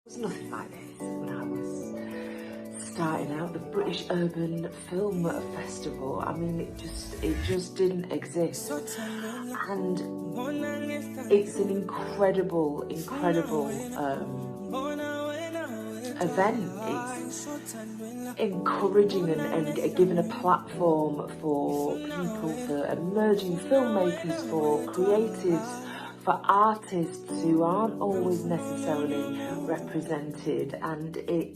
It was nothing like this when I was starting out. The British Urban Film Festival, I mean, it just didn't exist. And it's an incredible event. It's encouraging and giving a platform for people, for emerging filmmakers, for creatives, for artists who aren't always necessarily represented, and it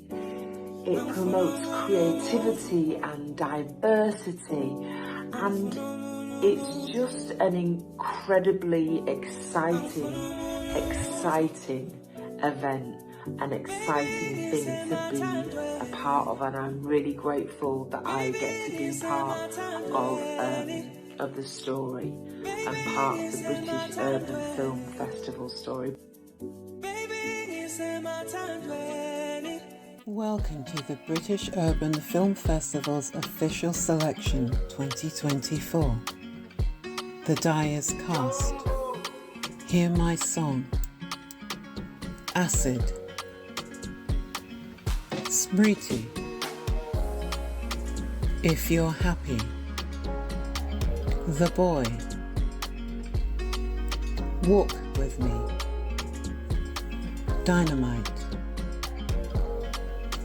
promotes creativity and diversity, and it's just an incredibly exciting event, an exciting thing to be a part of, and I'm really grateful that I get to be part of the story and part of the British Urban Film Festival story. Welcome to the British Urban Film Festival's official selection 2024. The die is cast. Hear My Song, Acid, Smriti, If You're Happy, The Boy, Walk With Me, Dynamite,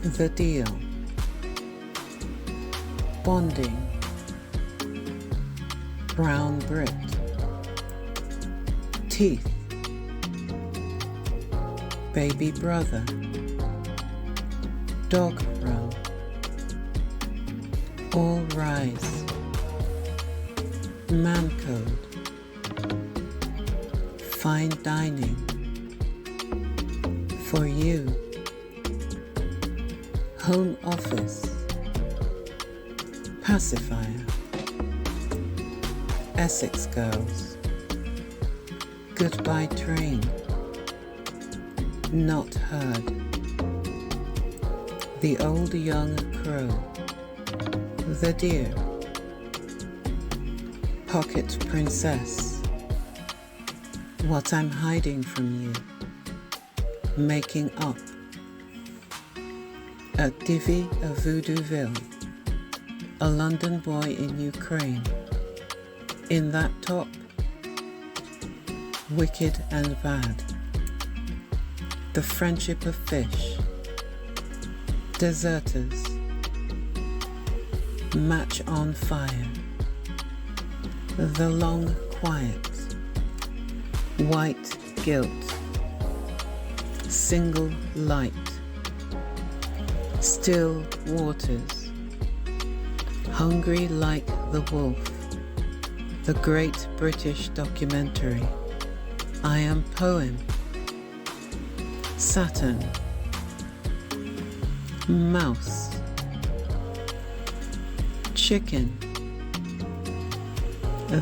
The Deal, Bonding, Brown Brit, Teeth, Baby Brother, Dog Run, All Rise, Man Code, Fine Dining, For You, Home Office, Pacifier, Essex Girls, Goodbye Train, Not Heard, The Old Young Crow, The Deer, Pocket Princess, What I'm Hiding From You, Making Up, A Divi of Voodooville, A London Boy in Ukraine, In That Top, Wicked and Bad, The Friendship of Fish, Deserters, Match on Fire, The Long Quiet, White Guilt, Single Light, Still Waters, Hungry Like the Wolf, The Great British Documentary, I Am Poem, Saturn, Mouse, Chicken,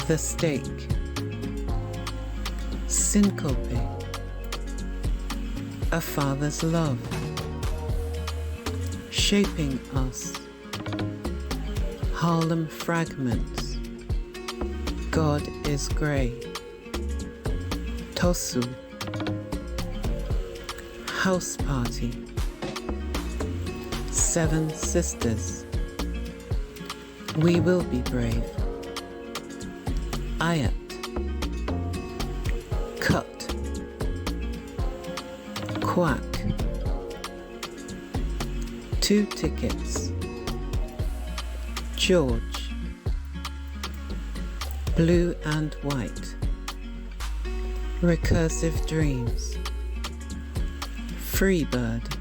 The Steak, Syncope, A Father's Love, Shaping Us, Harlem Fragments, God is Grey, Tosu, House Party, Seven Sisters, We Will Be Brave, Ayat, Cut, Quack, Two Tickets, George, Blue and White, Recursive Dreams, Freebird,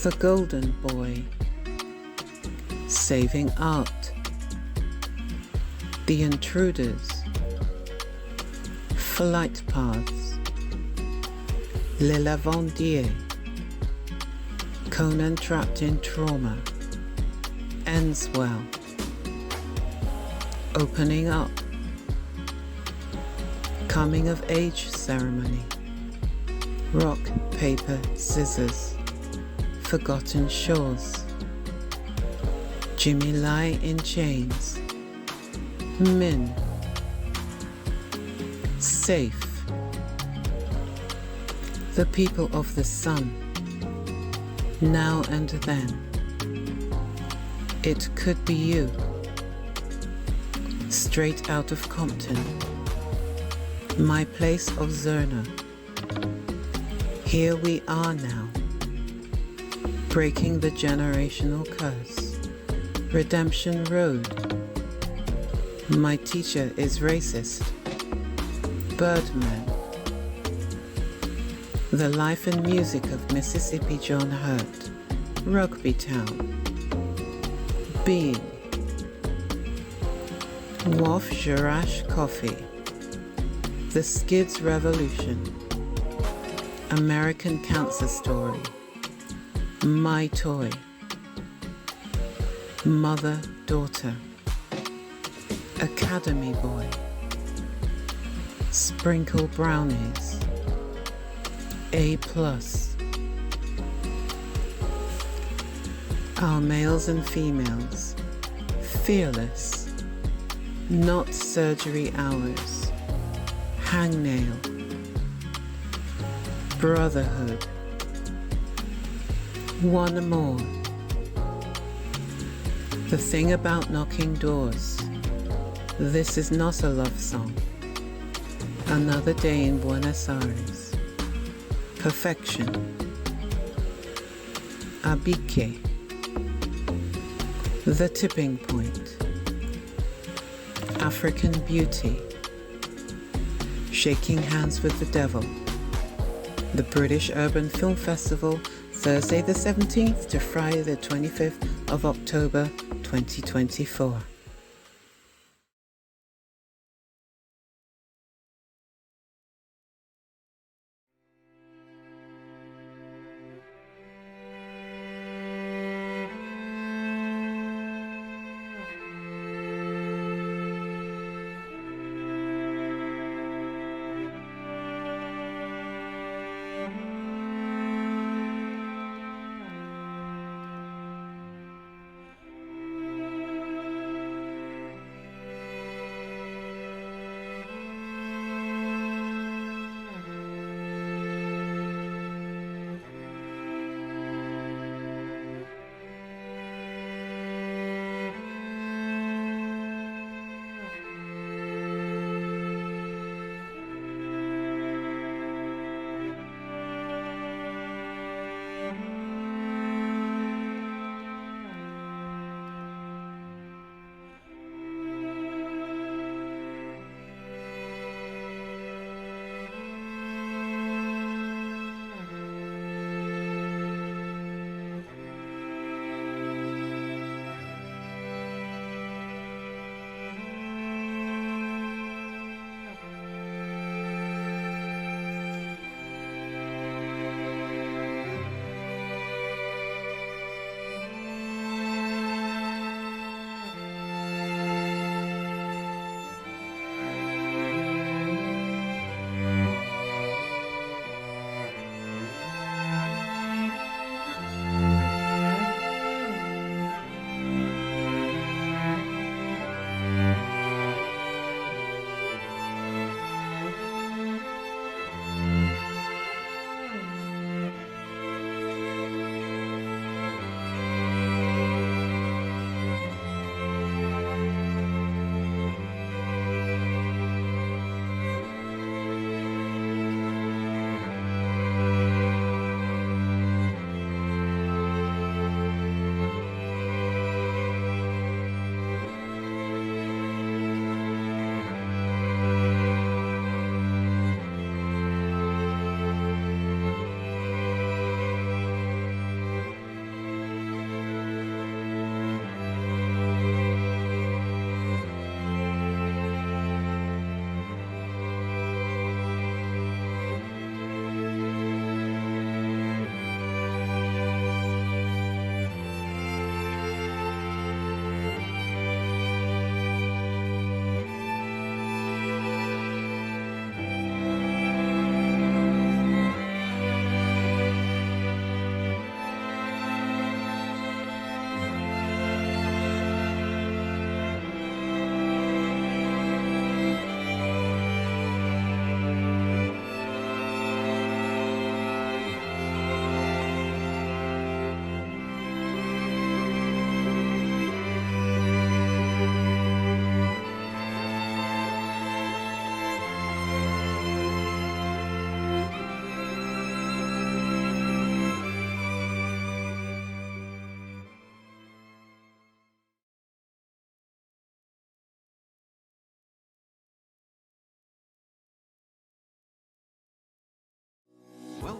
The Golden Boy, Saving Art, The Intruders, Flight Paths, Le Lavandier, Conan Trapped in Trauma, Ends Well, Opening Up, Coming of Age Ceremony, Rock, Paper, Scissors, Forgotten Shores, Jimmy Lai in Chains, Min, Safe, the people of the sun, now and then. It could be you, straight out of Compton, my place of Zerna. Here we are now, breaking the generational curse. Redemption Road. My teacher is racist. Birdman. The life and music of Mississippi John Hurt. Rugby Town. Being. Waf Jarash Coffee. The Skids Revolution. American Cancer Story. My Toy. Mother, Daughter. Academy Boy. Sprinkle Brownies. A+. Our males and females. Fearless. Not surgery hours. Hangnail. Brotherhood. One more. The thing about knocking doors. This is not a love song. Another day in Buenos Aires. Perfection. Abique. The Tipping Point. African Beauty. Shaking Hands with the Devil. The British Urban Film Festival, Thursday the 17th to Friday the 25th of October 2024.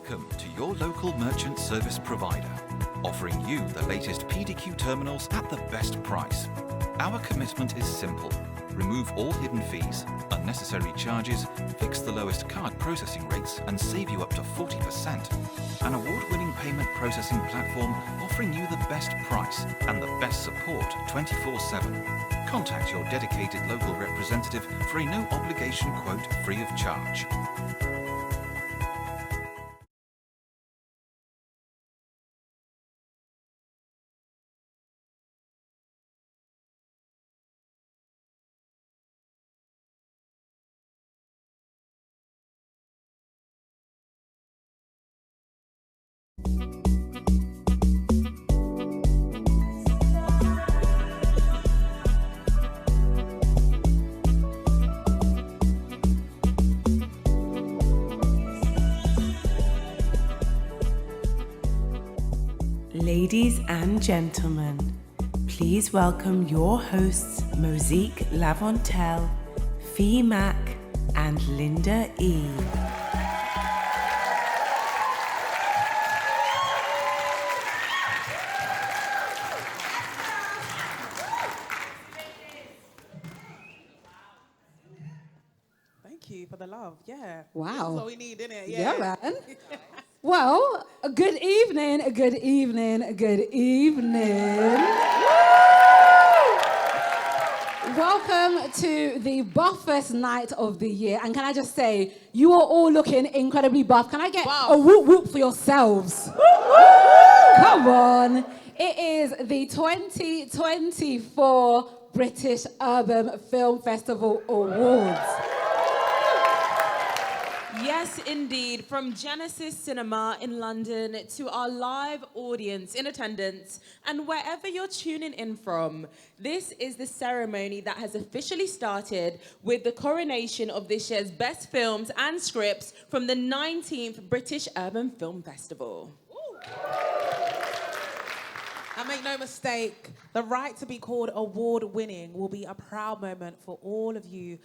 Welcome to your local merchant service provider, offering you the latest PDQ terminals at the best price. Our commitment is simple. Remove all hidden fees, unnecessary charges, fix the lowest card processing rates and save you up to 40%. An award-winning payment processing platform offering you the best price and the best support 24/7. Contact your dedicated local representative for a no-obligation quote free of charge. Ladies and gentlemen, please welcome your hosts Mosique Lavontelle, Mak and Linda E. Thank you for the love. Yeah. Wow. This is what we need, isn't it? Yeah, man. Well, good evening, good evening, good evening. Welcome to the buffest night of the year. And can I just say, you are all looking incredibly buff. Can I get a whoop whoop for yourselves? Come on. It is the 2024 British Urban Film Festival Awards. Yes, indeed. From Genesis Cinema in London to our live audience in attendance and wherever you're tuning in from, this is the ceremony that has officially started with the coronation of this year's best films and scripts from the 19th British Urban Film Festival. And make no mistake, the right to be called award-winning will be a proud moment for all of you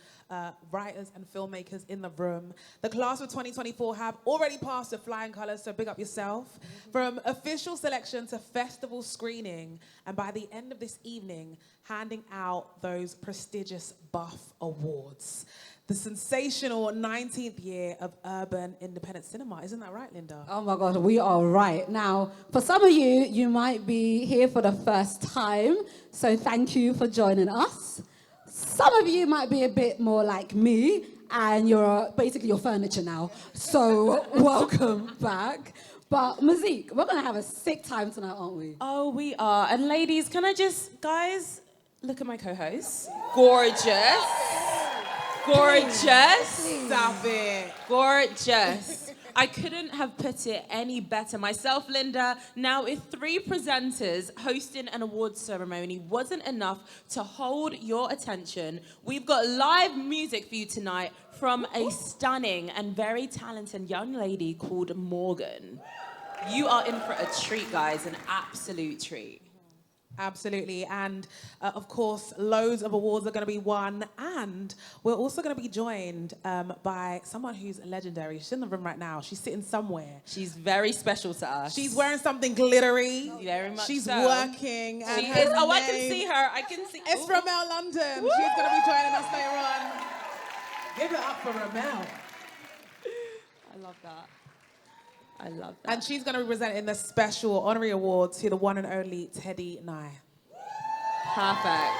writers and filmmakers in the room. The class of 2024 have already passed with flying colours, so big up yourself. From official selection to festival screening, and by the end of this evening, handing out those prestigious BUFF awards. The sensational 19th year of urban independent cinema. Isn't that right, Linda? Oh my God, we are right. Now, for some of you, you might be here for the first time, so thank you for joining us. Some of you might be a bit more like me, and you're basically your furniture now, so welcome back. But Mosique, we're gonna have a sick time tonight, aren't we? Oh, we are. And ladies, can I just, guys, look at my co-hosts. Gorgeous. Gorgeous. Stop it. Gorgeous. I couldn't have put it any better. Myself, Linda, now if 3 presenters hosting an awards ceremony wasn't enough to hold your attention, we've got live music for you tonight from a stunning and very talented young lady called Morgan. You are in for a treat, guys, an absolute treat. Absolutely, and of course, loads of awards are going to be won, and we're also going to be joined by someone who's legendary. She's in the room right now. She's sitting somewhere. She's very special to us. She's wearing something glittery. Very much She's so. working. She is. Oh, I can see her. I can see. It's Ramel London. Woo! She's going to be joining us later on. Give it up for Ramel. I love that. I love that. And she's going to be presenting the special honorary award to the one and only Teddy Nye. Perfect.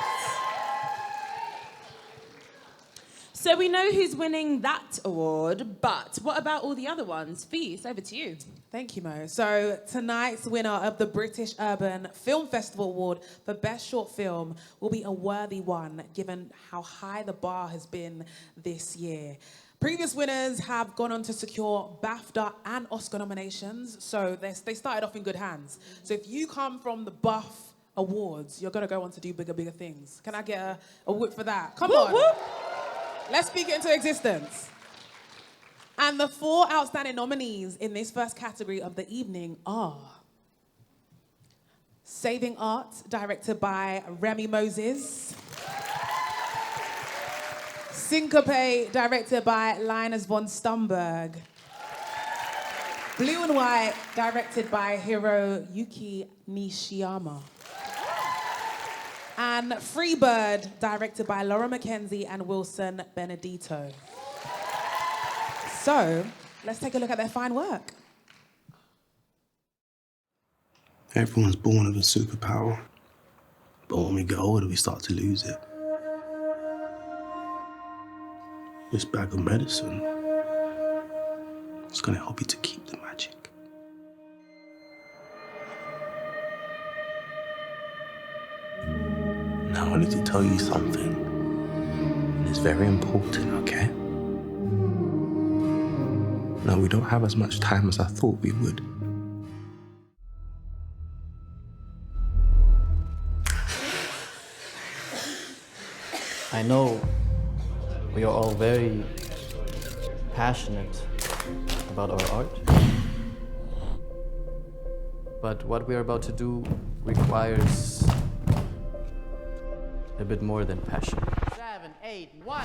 So we know who's winning that award, but what about all the other ones? Fee, it's over to you. Thank you, Mo. So tonight's winner of the British Urban Film Festival Award for Best Short Film will be a worthy one, given how high the bar has been this year. Previous winners have gone on to secure BAFTA and Oscar nominations, so they started off in good hands. So if you come from the BUFF Awards, you're going to go on to do bigger things. Can I get a whoop for that? Come on. Whoop. Let's speak it into existence. And the 4 outstanding nominees in this first category of the evening are Saving Art, directed by Remy Moses. Syncope, directed by Linus von Stumberg. Blue and White, directed by Hiroyuki Nishiyama. And Freebird, directed by Laura Mackenzie and Wilson Benedito. So, let's take a look at their fine work. Everyone's born with a superpower, but when we get older, we start to lose it. This bag of medicine is going to help you to keep the magic. Now I need to tell you something. It's very important, okay? Now, we don't have as much time as I thought we would. I know we are all very passionate about our art, but what we are about to do requires a bit more than passion. 7, 8, 1.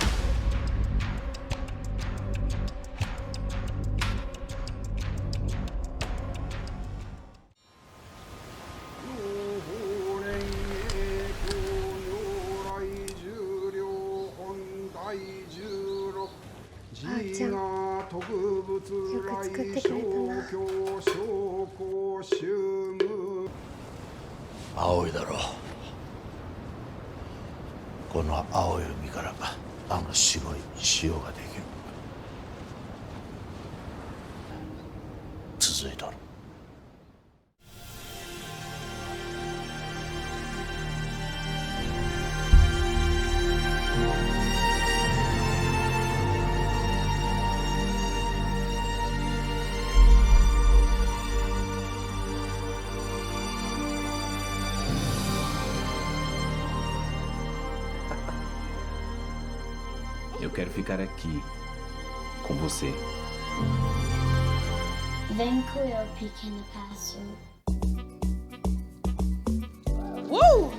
Eu quero ficar aqui, com você. Vem com eu, pequeno pássaro. Woo!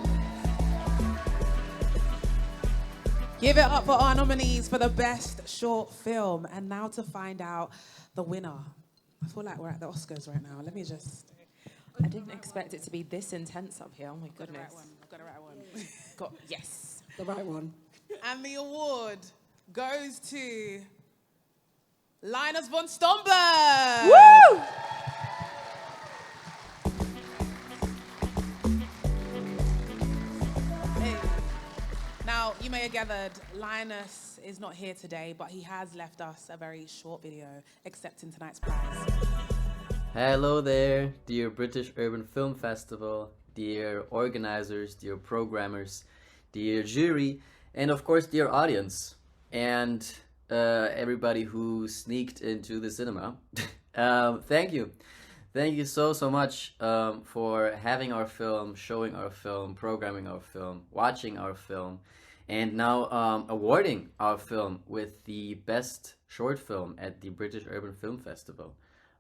Give it up for our nominees for the best short film. And now to find out the winner. I feel like we're at the Oscars right now. Let me just... I didn't expect it to be this intense up here. Oh my goodness. I've got the right one. Yes. The right one. And the award goes to Linus von Stomberg. Woo! Hey. Now, you may have gathered, Linus is not here today, but he has left us a very short video accepting tonight's prize. Hello there, dear British Urban Film Festival, dear organizers, dear programmers, dear jury, and of course dear audience, and everybody who sneaked into the cinema. Thank you. Thank you so much for having our film, showing our film, programming our film, watching our film, and now awarding our film with the best short film at the British Urban Film Festival.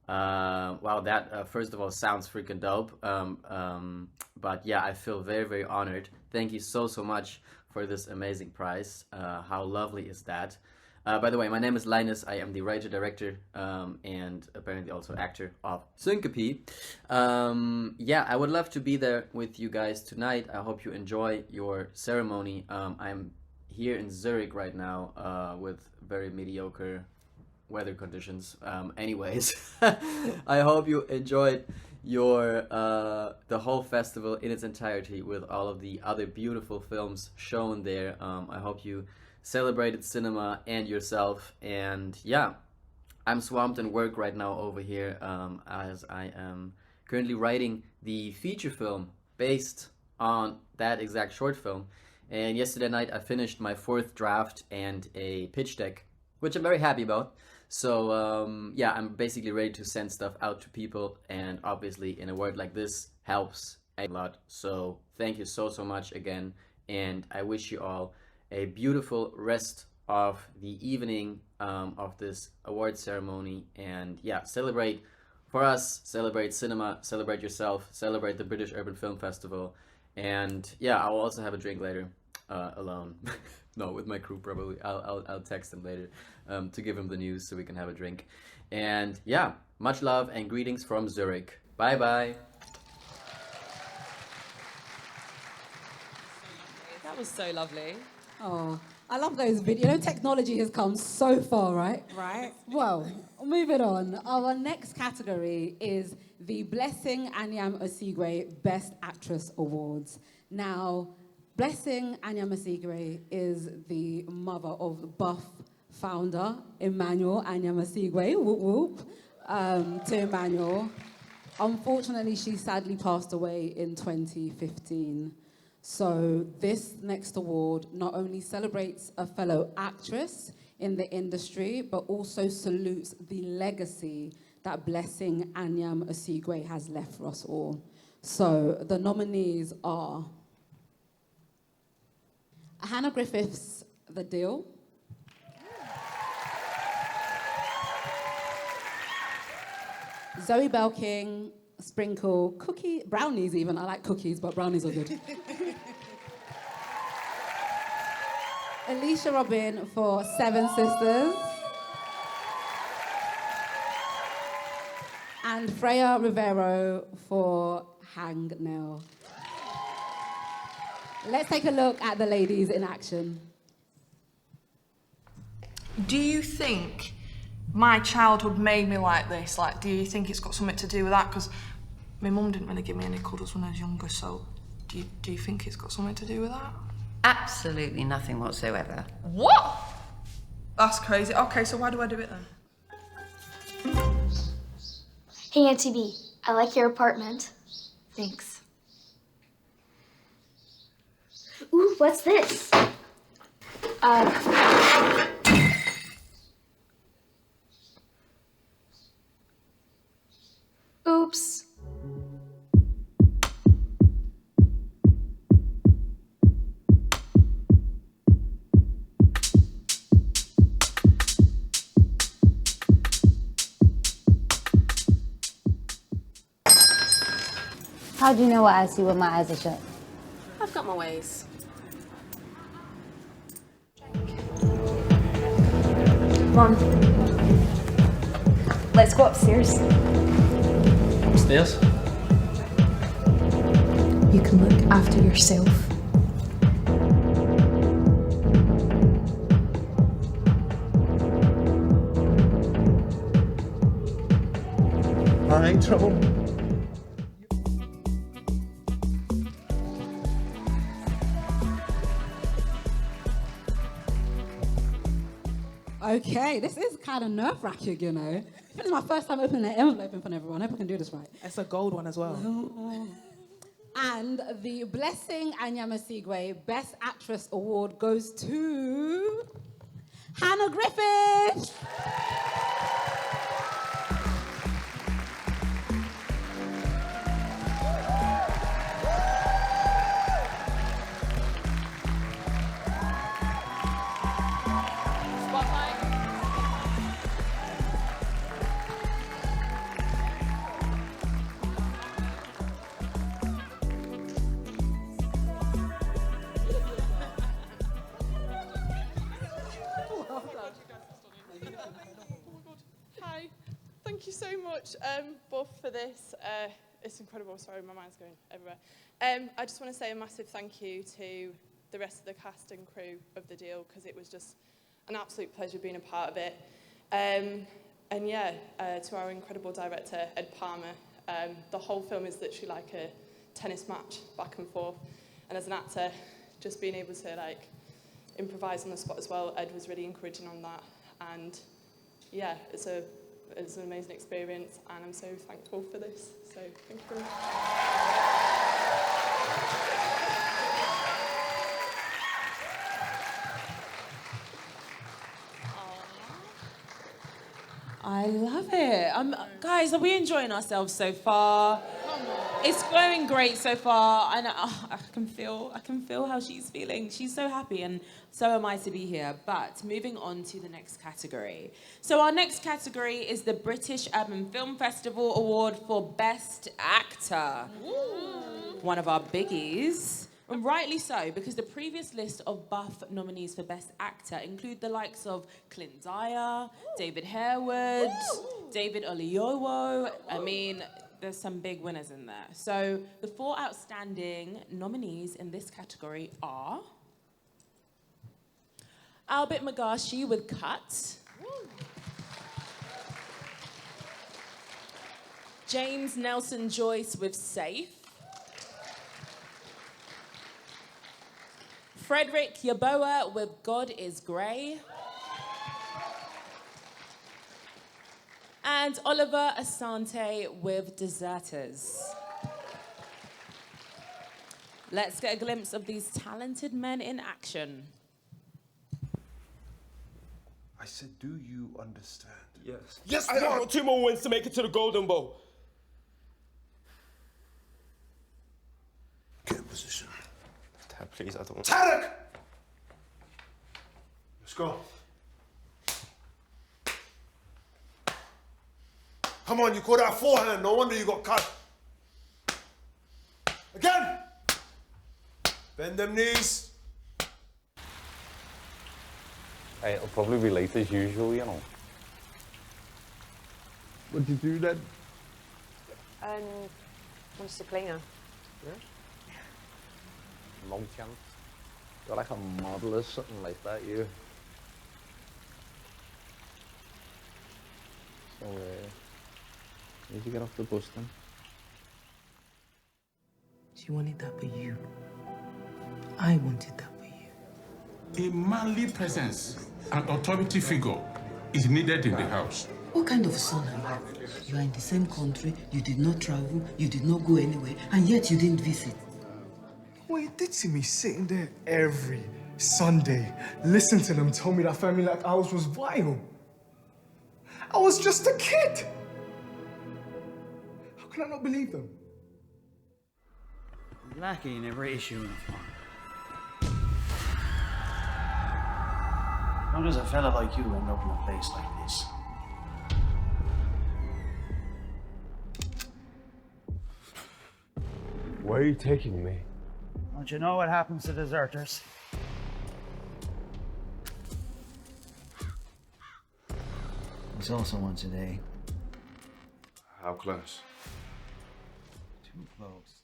Wow, that first of all sounds freaking dope. But yeah, I feel very, very honored. Thank you so much for this amazing prize. How lovely is that? By the way, my name is Linus. I am the writer, director, and apparently also actor of Syncope. Yeah, I would love to be there with you guys tonight. I hope you enjoy your ceremony. I'm here in Zurich right now with very mediocre weather conditions. Anyways, I hope you enjoyed your the whole festival in its entirety with all of the other beautiful films shown there. I hope you celebrated cinema and yourself. And yeah, I'm swamped in work right now over here as I am currently writing the feature film based on that exact short film. And yesterday night I finished my 4th draft and a pitch deck, which I'm very happy about. So yeah, I'm basically ready to send stuff out to people, and obviously in a word like this helps a lot. So thank you so much again, and I wish you all a beautiful rest of the evening of this award ceremony. And yeah, celebrate for us, celebrate cinema, celebrate yourself, celebrate the British Urban Film Festival. And yeah, I'll also have a drink later alone. No, with my crew probably. I'll text him later to give him the news so we can have a drink. And yeah, Much love and greetings from Zurich. Bye-bye. That was so lovely. Oh, I love those videos. You know, technology has come so far, right? Right. Well, moving on. Our next category is the Blessing Anyam Osigwe Best Actress Awards. Now, Blessing Anyam Osigwe is the mother of Buff founder Emmanuel Anyam Osigwe. Whoop whoop. To Emmanuel. Unfortunately, she sadly passed away in 2015. So this next award not only celebrates a fellow actress in the industry, but also salutes the legacy that Blessing Anyam Osigwe has left for us all. So the nominees are Hannah Griffiths, The Deal. Zoe Belking, Sprinkle, Cookie, brownies even. I like cookies, but brownies are good. Alicia Robin for Seven Sisters. And Freya Rivero for Hangnail. Let's take a look at the ladies in action. Do you think my childhood made me like this? Like, do you think it's got something to do with that? Because my mum didn't really give me any cuddles when I was younger, so do you think it's got something to do with that? Absolutely nothing whatsoever. What? That's crazy. Okay, so why do I do it then? Hey, Auntie B, I like your apartment. Thanks. Ooh, what's this? Oops. How do you know what I see when my eyes are shut? I've got my ways. Come on. Let's go upstairs. Upstairs? You can look after yourself. I ain't trouble. Okay, this is kind of nerve-wracking, you know. This is my first time opening an envelope in front of everyone. I hope I can do this right. It's a gold one as well. And the Blessing Anyam Osigwe Best Actress Award goes to Hannah Griffith. Thank you so much, both, for this. It's incredible. Sorry, my mind's going everywhere. I just want to say a massive thank you to the rest of the cast and crew of The Deal, because it was just an absolute pleasure being a part of it. And yeah, to our incredible director, Ed Palmer. The whole film is literally like a tennis match, back and forth. And as an actor, just being able to like improvise on the spot as well, Ed was really encouraging on that. And yeah, it's an amazing experience, and I'm so thankful for this. So thank you very much. I love it. Guys, are we enjoying ourselves so far? It's going great so far, and I can feel how she's feeling. She's so happy, and so am I to be here. But moving on to the next category. So our next category is the British Urban Film Festival Award for Best Actor. One of our biggies. And rightly so, because the previous list of buff nominees for Best Actor include the likes of Clint Dyer, David Harewood, David Oyelowo. I mean, there's some big winners in there. So the 4 outstanding nominees in this category are Albert Magashi with Cut, James Nelson Joyce with Safe, Frederick Yeboah with God is Grey, and Oliver Asante with Deserters. Let's get a glimpse of these talented men in action. I said, do you understand? Yes. Yes, I've got 2 more wins to make it to the Golden Bowl. Get in position. Dad, please, I don't... Tarek! Let's go. Come on, you caught that forehand. No wonder you got cut. Again. Bend them knees. Hey, it'll probably be late as usual, you know. What'd you do then? Wanted to clean her. Yeah? No chance. You're like a model or something like that, you. So, where'd you get off the bus then? She wanted that for you. I wanted that for you. A manly presence, an authority figure, is needed in the house. What kind of son am you? You are in the same country, you did not travel, you did not go anywhere, and yet you didn't visit. Well, you did see me sitting there every Sunday, listening to them tell me that family like ours was vile. I was just a kid. How can I not believe them? Lacking a race uniform. How does a fella like you end up in a place like this? Where are you taking me? Don't you know what happens to deserters? We saw someone today. How close? Too close.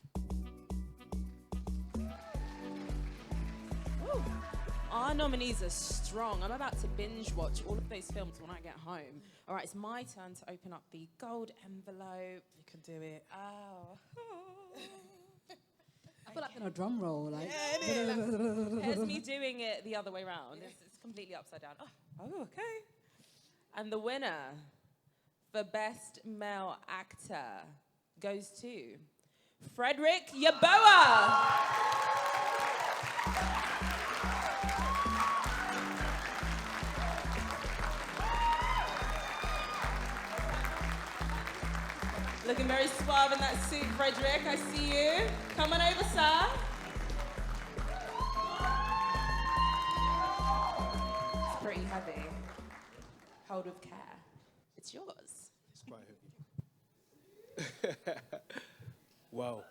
Our nominees are strong. I'm about to binge watch all of those films when I get home. All right, it's my turn to open up the gold envelope. You can do it. Oh. I feel like in a drum roll, like. Here's me doing it the other way around. It's completely upside down. Oh, okay. And the winner for Best Male Actor goes to Frederick Yeboah. Looking very suave in that suit, Frederick. I see you. Come on over, sir. It's pretty heavy. Hold with care. It's yours. It's quite heavy. Wow.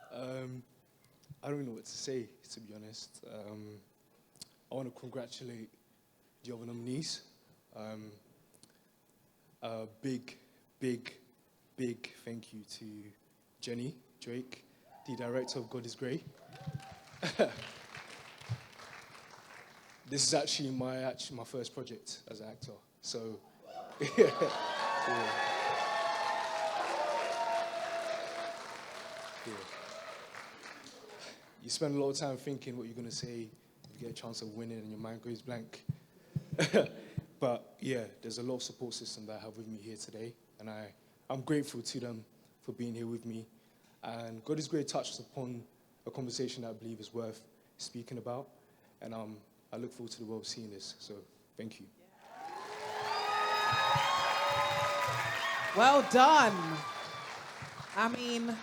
I don't know what to say, to be honest. I want to congratulate the other nominees. Big thank you to Jenny Drake, the director of God is Grey. This is actually my first project as an actor, so yeah. You spend a lot of time thinking what you're going to say, you get a chance of winning and your mind goes blank. But yeah, there's a lot of support system that I have with me here today, and I'm grateful to them for being here with me. And God is Grey touched upon a conversation that I believe is worth speaking about, and I look forward to the world seeing this, so thank you. Well done. I mean,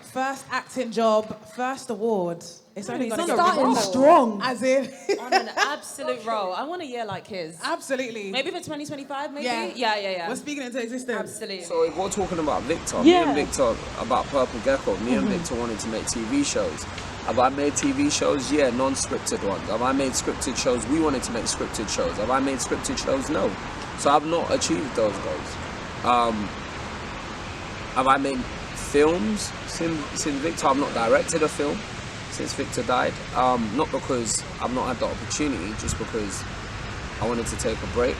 first acting job, first award. It's only going to get starting strong. As in, on an absolute roll. I want a year like his. Absolutely. Maybe for 2025, maybe? Yeah. We're speaking into existence. Absolutely. So we're talking about Victor. Yeah. Me and Victor about Purple Gecko. Me and Victor wanted to make TV shows. Have I made TV shows? Yeah, non-scripted ones. Have I made scripted shows? We wanted to make scripted shows. Have I made scripted shows? No. So I've not achieved those goals. Have I made films since Victor? I've not directed a film since Victor died. Not because I've not had the opportunity, just because I wanted to take a break.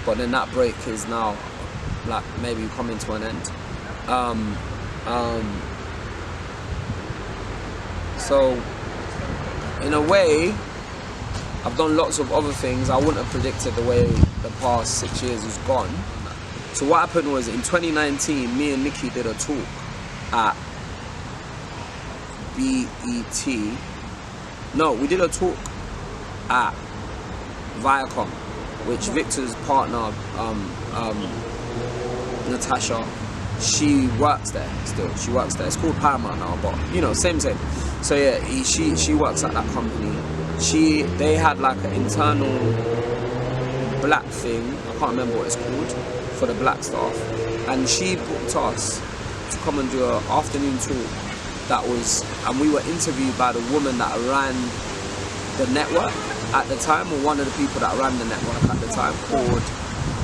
But then that break is now like maybe coming to an end. So in a way, I've done lots of other things. I wouldn't have predicted the way the past 6 years has gone. So what happened was in 2019, me and Nikki did a talk at BET. No, we did a talk at Viacom, which Victor's partner, Natasha, she works there still. She works there. It's called Paramount now, but you know, same. So yeah, she works at that company. They had like an internal black thing. I can't remember what it's called for the black staff, and she booked us to come and do an afternoon talk. And we were interviewed by the woman that ran the network at the time, or one of the people that ran the network at the time, called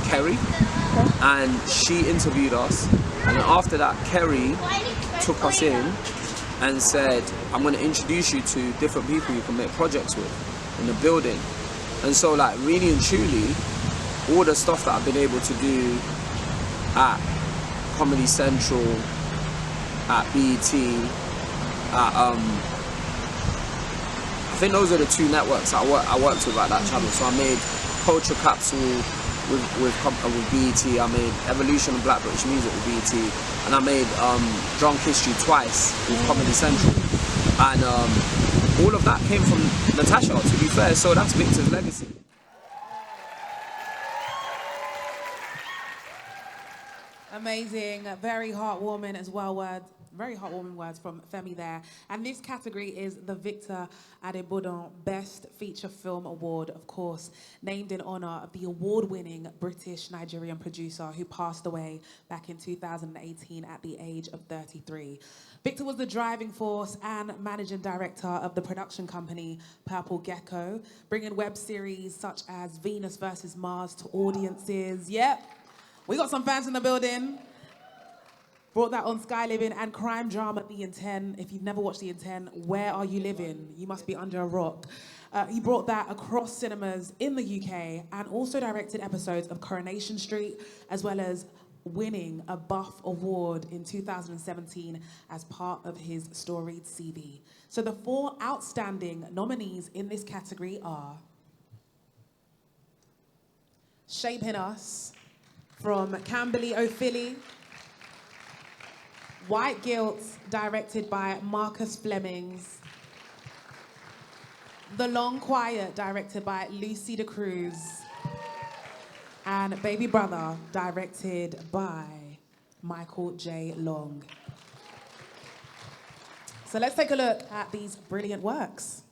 Kerry. And she interviewed us, and after that Kerry took us in and said, I'm going to introduce you to different people you can make projects with in the building. And so like really and truly, all the stuff that I've been able to do at Comedy Central, at BET, I think those are the two networks I worked with at that channel. So I made Culture Capsule with BET, I made Evolution of Black British Music with BET, and I made Drunk History twice with Comedy Central. And all of that came from Natasha, to be fair, so that's Victor's legacy. Amazing, very heartwarming as well, very heartwarming words from Femi there. And this category is the Victor Adebodan Best Feature Film Award, of course, named in honour of the award-winning British-Nigerian producer who passed away back in 2018 at the age of 33. Victor was the driving force and managing director of the production company Purple Gecko, bringing web series such as Venus vs. Mars to audiences. Yep, we got some fans in the building. Brought that on Sky Living, and crime drama The Intent. If you've never watched The Intent, where are you living? You must be under a rock. He brought that across cinemas in the UK and also directed episodes of Coronation Street, as well as winning a Buff Award in 2017 as part of his storied CV. So the 4 outstanding nominees in this category are Shaping Us from Camberley O'Philly, White Guilt, directed by Marcus Flemings, The Long Quiet, directed by Lucy De Cruz, and Baby Brother, directed by Michael J. Long. So let's take a look at these brilliant works.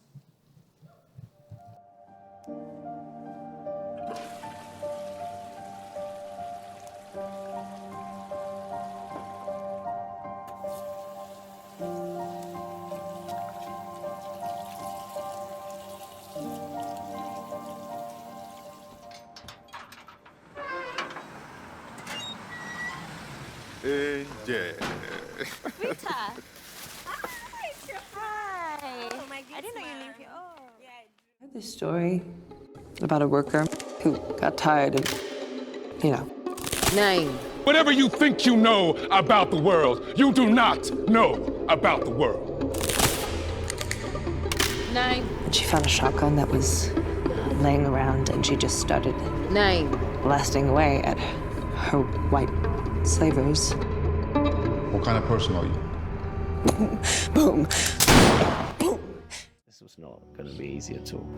Yeah. Rita. Hi. Oh my goodness. I didn't know your name. Oh. Yeah. I had this story about a worker who got tired of, Name. Whatever you think you know about the world, you do not know about the world. Name. And she found a shotgun that was laying around, and she just started blasting away at her white slavers. What kind of person are you? Boom. Boom. This was not going to be easy at all.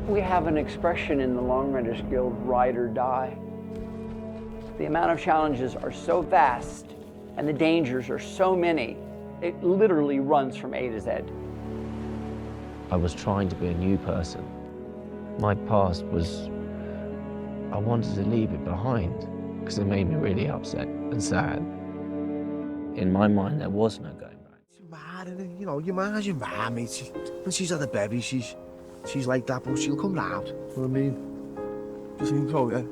We have an expression in the Long Runners Guild, ride or die. The amount of challenges are so vast and the dangers are so many, it literally runs from A to Z. I was trying to be a new person. My past was, I wanted to leave it behind because it made me really upset and sad. In my mind, there was no going back. Mad, and you know, your man's your man, mate. When she's had a baby, she's like that, but she'll come round. You know what I mean? Do you think so, yeah?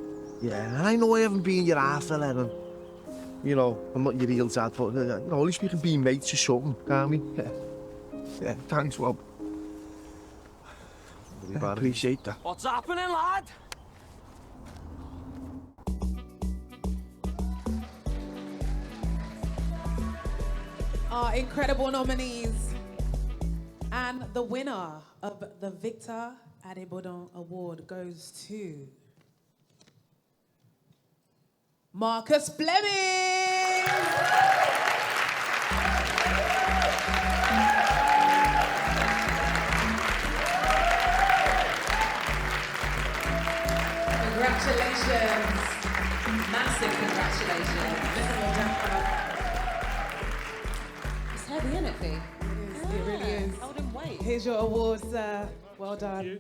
Yeah, and I know I haven't been your afterlet, and you know, I'm not your real dad, but you know, at least we can be mates or something, can't we? Yeah. Yeah, thanks, Rob. I appreciate that. What's happening, lad? Our incredible nominees. And the winner of the Victor Adebodun Award goes to Marcus Fleming. Congratulations. Massive congratulations. It's heavy, isn't it, Fee? It really is. I wouldn't wait. Here's your awards, well done. Thank you.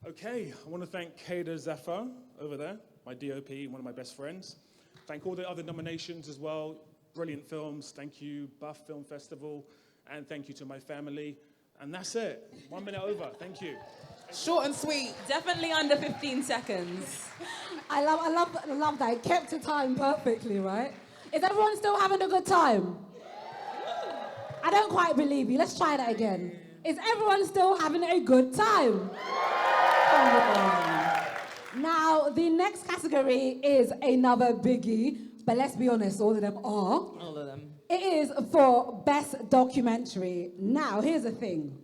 Okay, I want to thank Kader Zafo over there, my DOP, one of my best friends. Thank all the other nominations as well. Brilliant films. Thank you, Buff Film Festival. And thank you to my family. And that's it. 1 minute over. Thank you. Short and sweet. Definitely under 15 seconds. I love that. It kept the time perfectly, right? Is everyone still having a good time? I don't quite believe you. Let's try that again. Is everyone still having a good time? Come on. Now, the next category is another biggie, but let's be honest, all of them are. All of them. It is for Best Documentary. Now, here's the thing.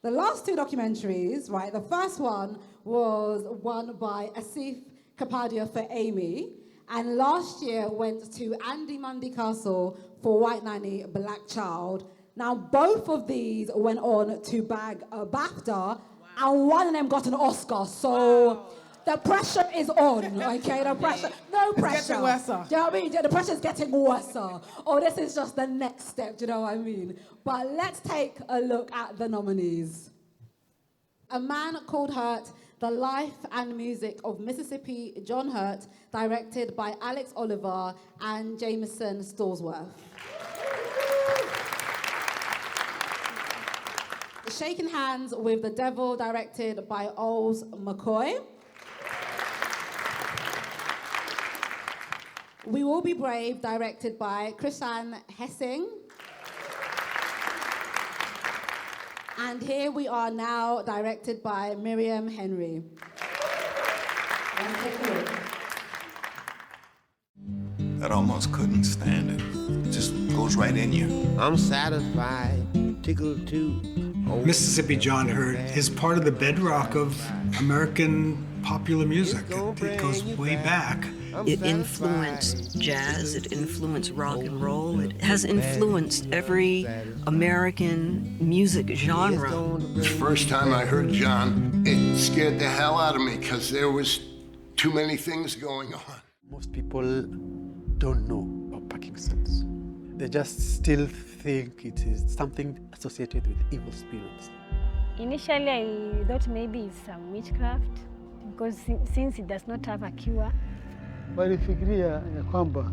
The last two documentaries, right, the first one was won by Asif Kapadia for Amy, and last year went to Andy Mundy Castle for White Nanny, Black Child. Now, both of these went on to bag a BAFTA, and one of them got an Oscar, so the pressure is on, okay? The pressure, no pressure. It's getting worse. Do you know what I mean? The pressure is getting worse. Oh, this is just the next step, do you know what I mean? But let's take a look at the nominees. A Man Called Hurt, the life and music of Mississippi John Hurt, directed by Alex Oliver and Jameson Stallsworth. Shaking Hands with the Devil, directed by Oles McCoy. We Will Be Brave, directed by Christian Hessing. And Here We Are Now, directed by Miriam Henry. That almost couldn't stand it. It just goes right in you. I'm satisfied, tickled too. Mississippi John Hurt is part of the bedrock of American popular music. It goes way back. It influenced jazz, it influenced rock and roll, it has influenced every American music genre. The first time I heard John, it scared the hell out of me because there was too many things going on. Most people don't know about Parkinson's. They just still think it is something associated with evil spirits. Initially, I thought maybe it's some witchcraft because since it does not have a cure. Walifikiria ya kwamba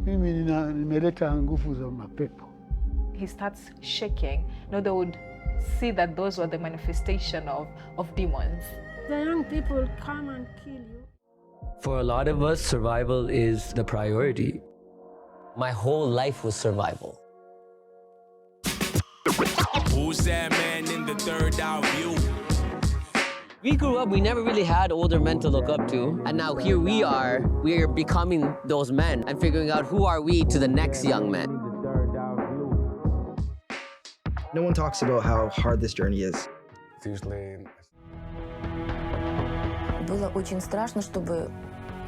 mimi nimeleta nguvu za mapepo. He starts shaking. No, they would see that those were the manifestation of demons. The young people come and kill you. For a lot of us, survival is the priority. My whole life was survival. Who's that man in the third out view? We grew up, we never really had older men to look up to. And now here we are becoming those men and figuring out who are we to the next young men. No one talks about how hard this journey is. It's usually... Было очень страшно, чтобы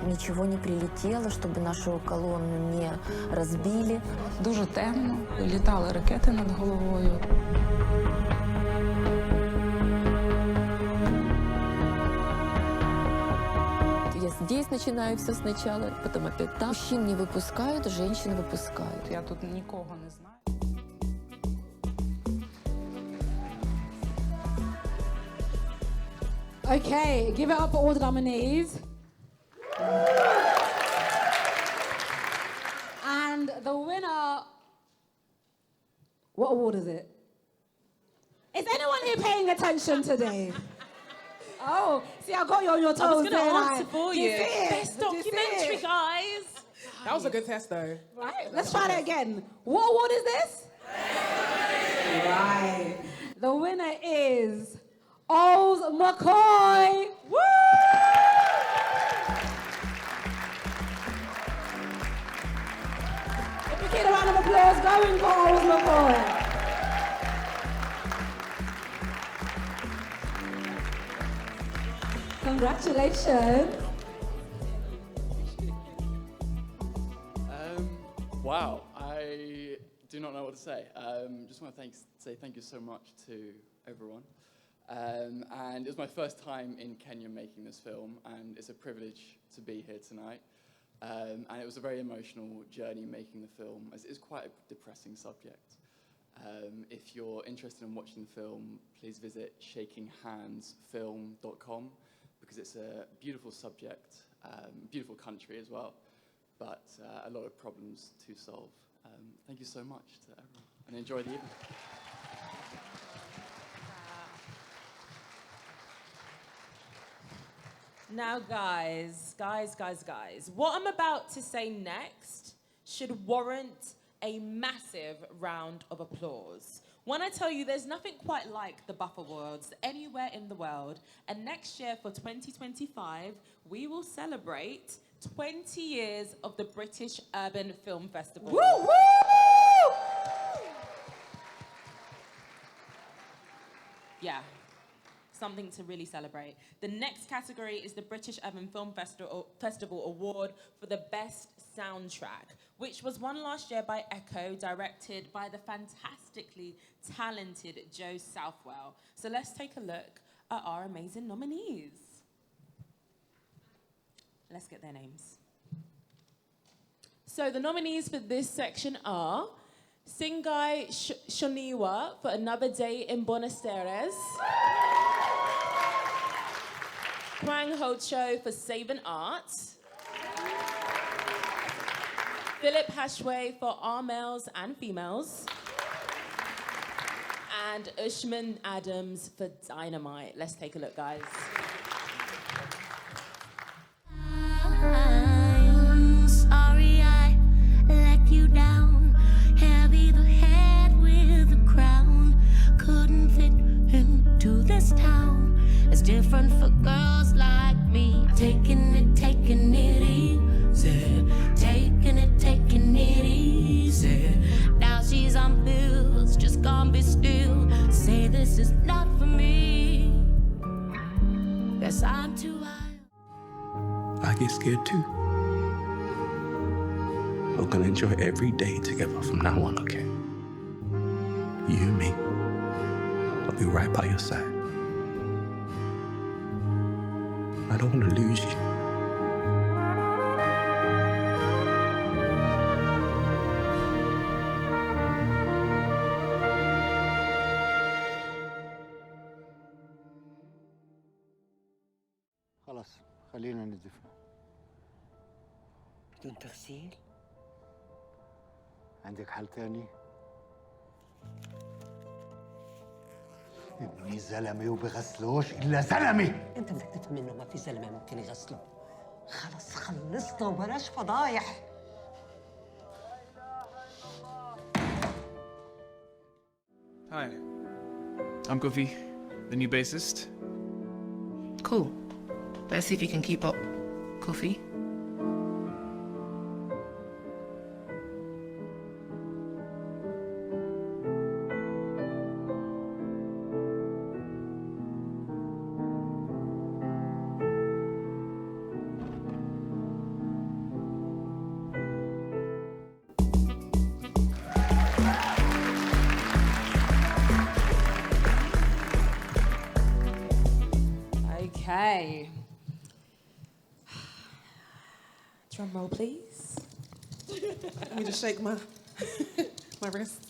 ничего не прилетело, чтобы нашу колонну не разбили. Дуже темно, літали ракети над головою. Я здесь начинаю все сначала, потом опять там. Мужчин не выпускают, женщин выпускают. Я тут нікого не знаю. Okay, give it up for all the nominees. And the award is it? Is anyone here paying attention today? Oh, see, I got you on your toes. I was going to there, answer like, for do you. see it? Best Do you see documentary, it? guys. That was a good test, though. Right, let's try that again. What award is this? Right. The winner is Oz McCoy. Woo! If you get a round of applause going for Oz McCoy. Congratulations. Wow, I do not know what to say. Just want to say thank you so much to everyone. And it was my first time in Kenya making this film, and it's a privilege to be here tonight. And it was a very emotional journey making the film, as it is quite a depressing subject. If you're interested in watching the film, please visit shakinghandsfilm.com, because it's a beautiful subject, beautiful country as well, but a lot of problems to solve. Thank you so much to everyone, and enjoy the evening. Now, guys, what I'm about to say next should warrant a massive round of applause. When I tell you there's nothing quite like the BAFTA Awards anywhere in the world, and next year for 2025, we will celebrate 20 years of the British Urban Film Festival. Woo, woo! Yeah, something to really celebrate. The next category is the British Urban Film Festival Award for the Best Soundtrack, which was won last year by Echo, directed by the fantastically talented Joe Southwell. So let's take a look at our amazing nominees. Let's get their names. So the nominees for this section are Singai Shoniwa for Another Day in Buenos Aires, Kwang Ho Cho for Saving Art, Philip Hashway for Our Males and Females, and Ushman Adams for Dynamite. Let's take a look, guys. I'm sorry I let you down. Heavy the head with a crown. Couldn't fit into this town. It's different for girls like me. Taking it easy. Taking it easy. Now she's on pills, just gonna be still. Say this is not for me. Guess I'm too wild. I get scared too. We're gonna enjoy every day together from now on, okay? You and me. I'll be right by your side. I don't want to lose you. خلاص خلينا نزفه. بدون تغسيل؟ عندك حل تاني؟ ابني زلمه وبغسلوش الا زلمه. انت بدك تفهم انه ما في زلمه ممكن يغسله. خلص خلصنا وبلاش فضايح. Hi, I'm Kofi, the new bassist. Cool. Let's see if you can keep up, Kofi. Okay. Drum roll, please. Let me just shake my wrist.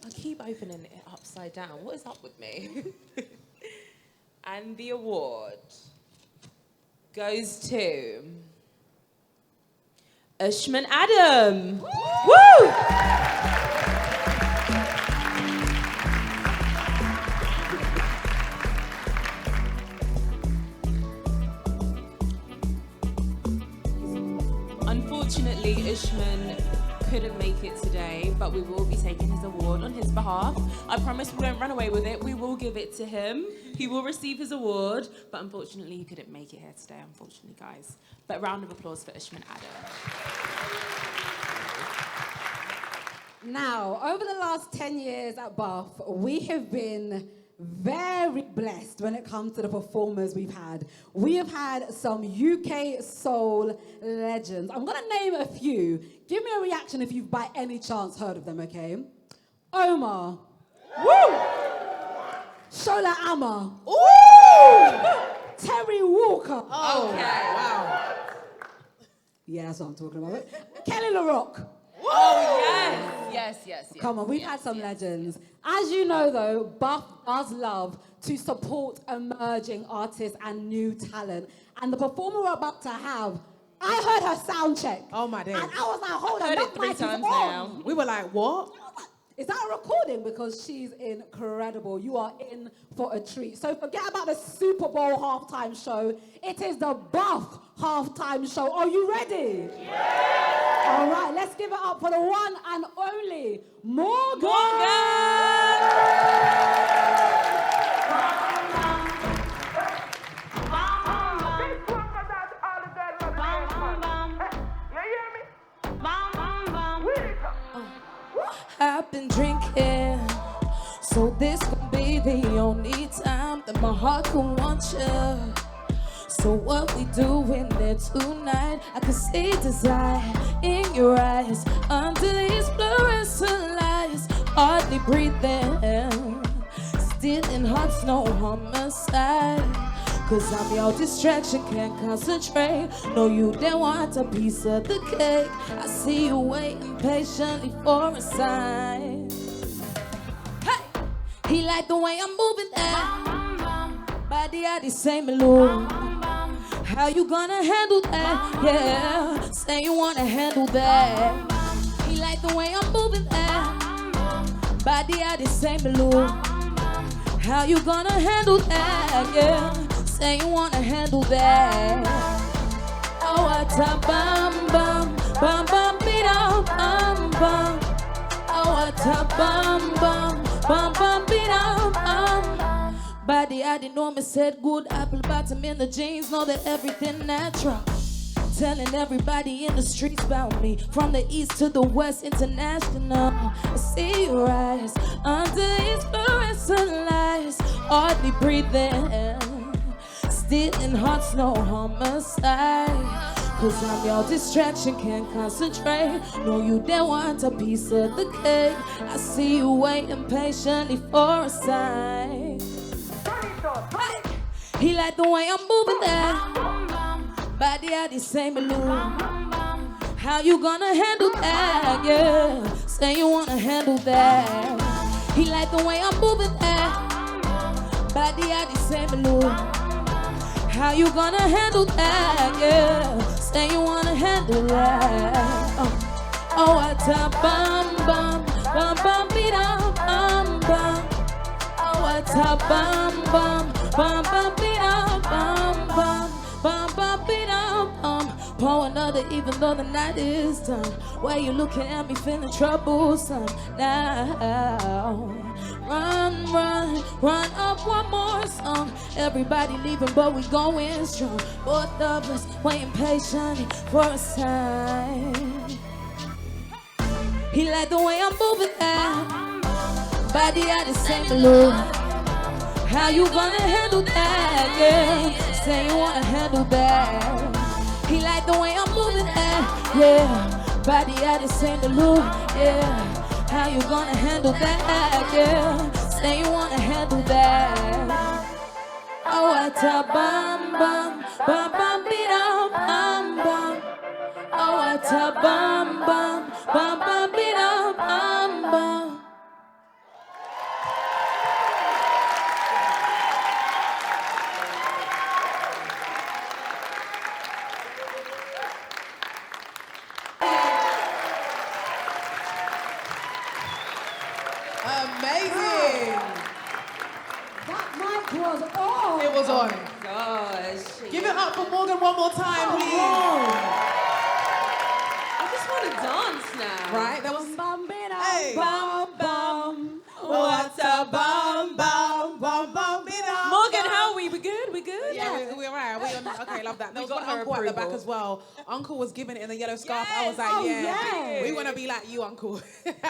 I keep opening it upside down. What is up with me? And the award goes to Ushman Adam. Woo! Unfortunately, Ushman couldn't make it today, but we will be taking his award on his behalf. I promise we won't run away with it. We will give it to him. He will receive his award, but unfortunately, he couldn't make it here today, unfortunately, guys. But round of applause for Ushman Adam. Now, over the last 10 years at Bath, we have been very blessed when it comes to the performers we've had. We have had some UK soul legends. I'm going to name a few. Give me a reaction if you've by any chance heard of them, okay? Omar. Woo! Shola Amma. Ooh! Terry Walker. Oh, okay, wow. Yeah, that's what I'm talking about. Kelly LaRock. Oh, yes. Come on, we've had some legends. As you know, though, Bath does love to support emerging artists and new talent. And the performer we're about to have, I heard her sound check. Oh, my days. And I was like, hold on, Heard that it 3 mic is times on. now. We were like, what? Is that a recording? Because she's incredible. You are in for a treat. So forget about the Super Bowl halftime show. It is the Bath halftime show. Are you ready? Yeah! All right, let's give it up for the one and only Morgan! I've been drinking, so this could be the only time that my heart can want you. So what we doing there tonight? I can see desire in your eyes under these fluorescent lights. Hardly breathing, still in hearts, no homicide. Cause I'm your distraction, can't concentrate. No, you didn't want a piece of the cake. I see you waiting patiently for a sign. Hey! He like the way I'm moving there. Body Adi say me look. How you gonna handle that? Yeah, say you wanna handle that. He like the way I'm moving there. Body Adi say me look. How you gonna handle that? Yeah. Say you wanna handle that. Oh, what a bam bam, bam bam bida bam bam. Oh, what a bam bam, bam bam bida bam. Body, I didn't know me said good apple bottom in the jeans, know that everything natural. Telling everybody in the streets about me, from the east to the west, international. I see your eyes under these fluorescent lights, hardly breathing. Still in hearts, no homicide. Cause I'm your distraction, can't concentrate. No, you didn't want a piece of the cake. I see you waiting patiently for a sign. He like the way I'm moving there. Body at the same look. How you gonna handle that? Yeah, say you wanna handle that. He like the way I'm moving there. Body at the same look. How you gonna handle that? Yeah, say you wanna handle that. Oh, what a bam bam, bam bam bida bam bam. Oh, what a bam bam, bam bam bida bam bam, bam bam bida bam. Pour another even though the night is done. Why you looking at me feeling troublesome now? Run, run, run up one more song. Everybody leaving, but we going strong. Both of us waiting patiently for a sign. He like the way I'm moving there. Body at the same look. How you gonna handle that? Yeah, say you wanna handle that. He like the way I'm moving there. Yeah, body at the same look. Yeah. How you gonna handle that? Yeah, say you wanna handle that. Oh, what a bam bam, bam bam bida bam bam. Oh, what a bam bam, bam bam bida bam bam. Amazing. That mic was on. It was on. Gosh. Give it up for Morgan one more time, please. want to dance now. Right? There was Hey. bum bum. What's a bum bum bum bum? Morgan, how are we? We good? We good? Yeah, we're all right. Okay, love that. There was got one her uncle at the back approval. as well. Uncle was giving it in the yellow scarf. I was like, Oh, yeah, yes. we want to be like you, Uncle.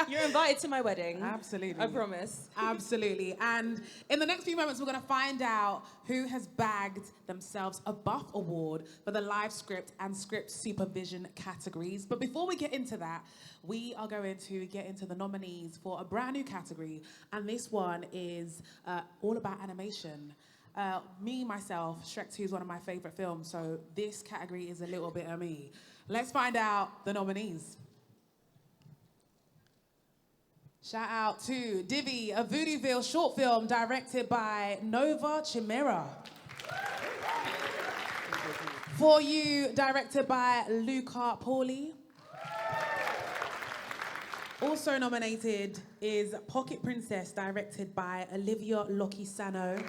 You're invited to my wedding. Absolutely. I promise. Absolutely. And in the next few moments, we're going to find out who has bagged themselves a Buff Award for the live script and script supervision categories. But before we get into that, we are going to get into the nominees for a brand new category. And this one is all about animation. Myself, Shrek 2 is one of my favorite films, so this category is a little bit of me. Let's find out the nominees. Shout out to Divi, a Voodooville short film directed by Nova Chimera. For You, directed by Luca Pauli. Also nominated is Pocket Princess, directed by Olivia Lochisano.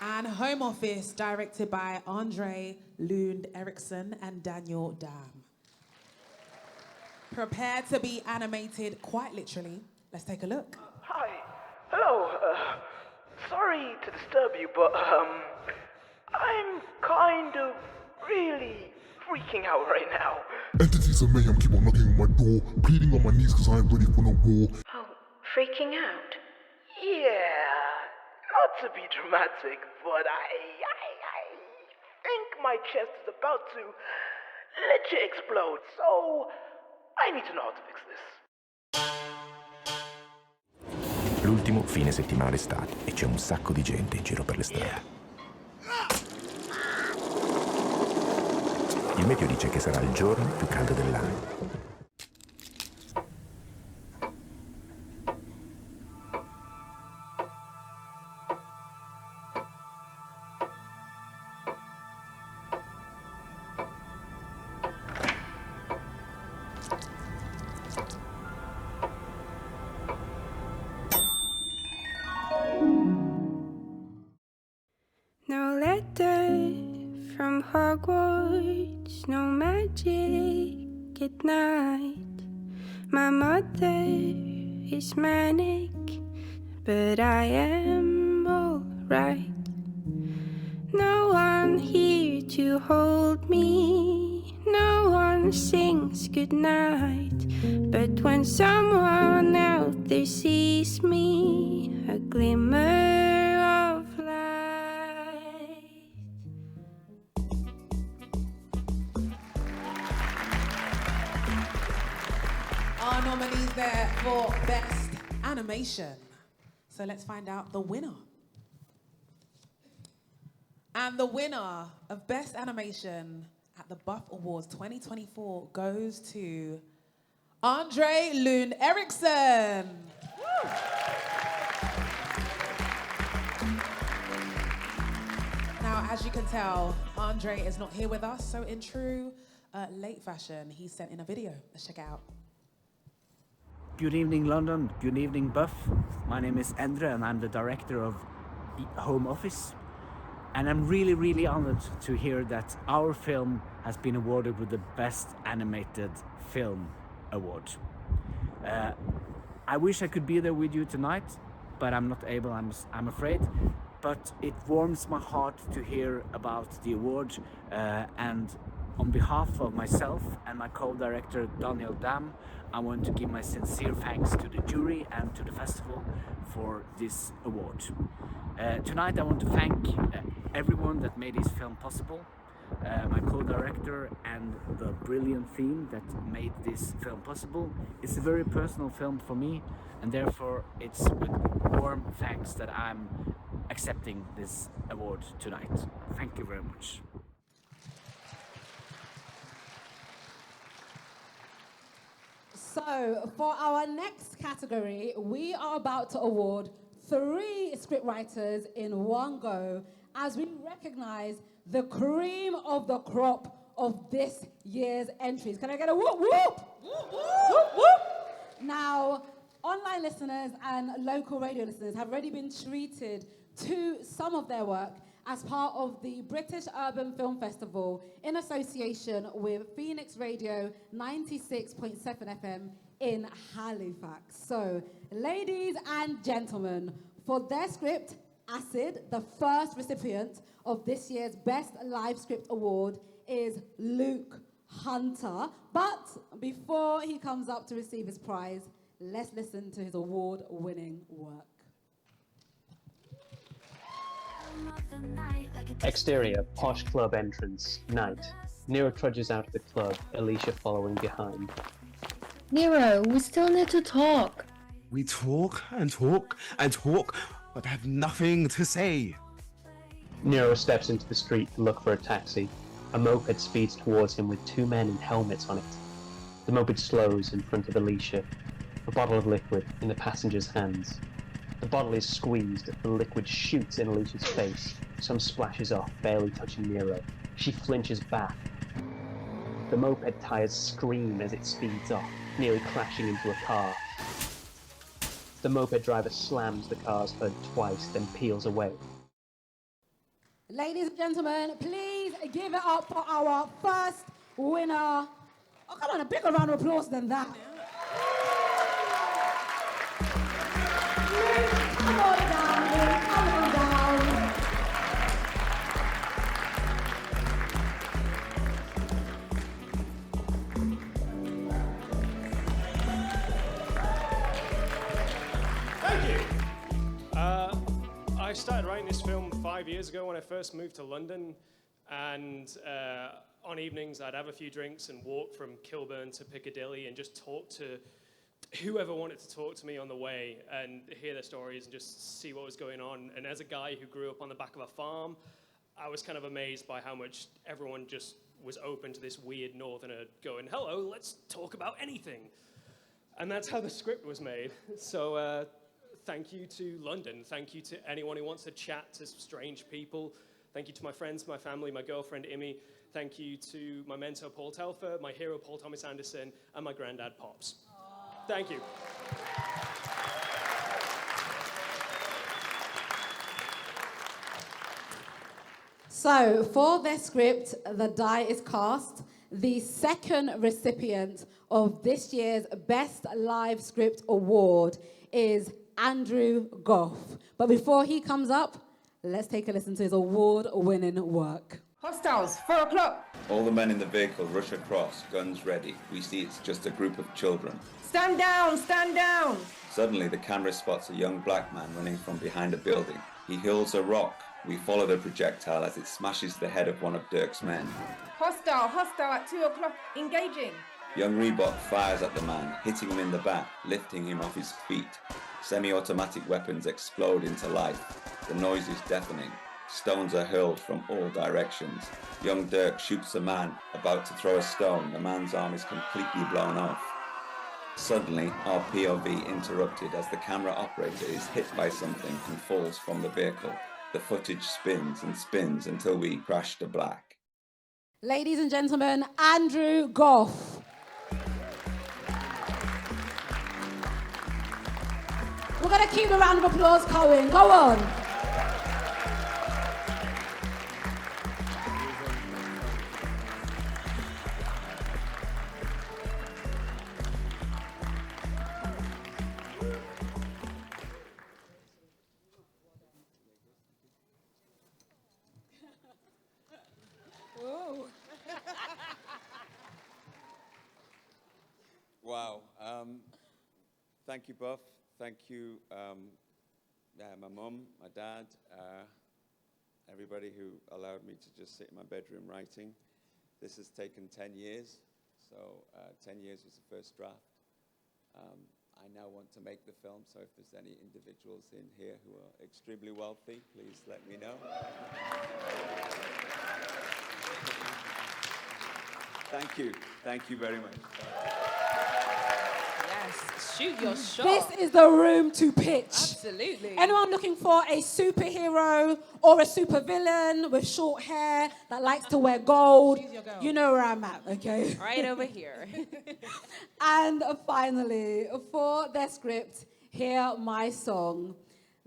And Home Office, directed by Andre Lund Eriksson and Daniel Dam. Prepared to be animated quite literally. Let's take a look. Hi. Hello. Sorry to disturb you, but I'm kind of really freaking out right now. Entities of mayhem keep on knocking on my door, pleading on my knees because I ain't ready for no war. Oh, freaking out? Yeah. Not to be dramatic, but I think my chest is about to legit explode, so I need to know how to fix this. L'ultimo fine settimana d'estate e c'è un sacco di gente in giro per le strade. Il meteo dice che sarà il giorno più caldo dell'anno. No letter from Hogwarts, no magic at night. My mother is manic, but I am alright. No one here to hold me, no one sings goodnight. But when someone out there sees me, a glimmer of Our nominees there for Best Animation. So let's find out the winner. And the winner of Best Animation at the Buff Awards 2024 goes to Andre Lund Eriksson. Now, as you can tell, Andre is not here with us, so in true late fashion, he sent in a video. Let's check it out. Good evening, London. Good evening, Buff. My name is Endre, and I'm the director of Home Office. And I'm really, really honored to hear that our film has been awarded with the Best Animated Film Award. I wish I could be there with you tonight, but I'm not able, I'm afraid. But it warms my heart to hear about the award, and on behalf of myself and my co-director Daniel Dam, I want to give my sincere thanks to the jury and to the festival for this award. Tonight I want to thank everyone that made this film possible, my co-director and the brilliant team that made this film possible. It's a very personal film for me, and therefore it's with warm thanks that I'm accepting this award tonight. Thank you very much. So, for our next category, we are about to award 3 scriptwriters in one go as we recognize the cream of the crop of this year's entries. Can I get a whoop whoop? Whoop whoop whoop. Now, online listeners and local radio listeners have already been treated to some of their work, as part of the British Urban Film Festival in association with Phoenix Radio 96.7 FM in Halifax. So, ladies and gentlemen, for their script, Acid, the first recipient of this year's Best Live Script Award is Luke Hunter. But before he comes up to receive his prize, let's listen to his award-winning work. Exterior, posh club entrance, night. Nero trudges out of the club, Alicia following behind. Nero, we still need to talk. We talk and talk and talk, but have nothing to say. Nero steps into the street to look for a taxi. A moped speeds towards him with two men in helmets on it. The moped slows in front of Alicia, a bottle of liquid in the passenger's hands. The bottle is squeezed, the liquid shoots in Alicia's face. Some splashes off, barely touching Nero. She flinches back. The moped tires scream as it speeds off, nearly crashing into a car. The moped driver slams the car's hood twice, then peels away. Ladies and gentlemen, please give it up for our first winner. Oh, come on, a bigger round of applause than that. Come on down, come on down. Thank you. I started writing this film 5 years ago when I first moved to London, and on evenings I'd have a few drinks and walk from Kilburn to Piccadilly and just talk to whoever wanted to talk to me on the way and hear their stories and just see what was going on. And as a guy who grew up on the back of a farm, I was kind of amazed by how much everyone just was open to this weird northerner going, hello, let's talk about anything. And that's how the script was made. So thank you to London. Thank you to anyone who wants to chat to strange people. Thank you to my friends, my family, my girlfriend, Imi. Thank you to my mentor, Paul Telfer, my hero, Paul Thomas Anderson, and my granddad, Pops. Thank you. So, for their script, the die is cast. The second recipient of this year's Best Live Script Award is Andrew Goff. But before he comes up, let's take a listen to his award-winning work. Hostiles, 4 o'clock. All the men in the vehicle rush across, guns ready. We see it's just a group of children. Stand down, stand down. Suddenly, the camera spots a young black man running from behind a building. He hurls a rock. We follow the projectile as it smashes the head of one of Dirk's men. Hostile, hostile at 2 o'clock. Engaging. Young Reebok fires at the man, hitting him in the back, lifting him off his feet. Semi-automatic weapons explode into life. The noise is deafening. Stones are hurled from all directions. Young Dirk shoots a man about to throw a stone. The man's arm is completely blown off. Suddenly, our POV interrupted as the camera operator is hit by something and falls from the vehicle. The footage spins and spins until we crash to black. Ladies and gentlemen, Andrew Goff. We're going to keep the round of applause going. Go on. Wow. Thank you, Buff. Thank you, my mum, my dad, everybody who allowed me to just sit in my bedroom writing. This has taken 10 years, so 10 years was the first draft. I now want to make the film, so if there's any individuals in here who are extremely wealthy, please let me know. Thank you. Thank you very much. Yes, shoot your shot. This is the room to pitch. Absolutely. Anyone looking for a superhero or a supervillain with short hair that likes to wear gold? You know where I'm at, okay? Right over here. And finally, for their script, Hear My Song.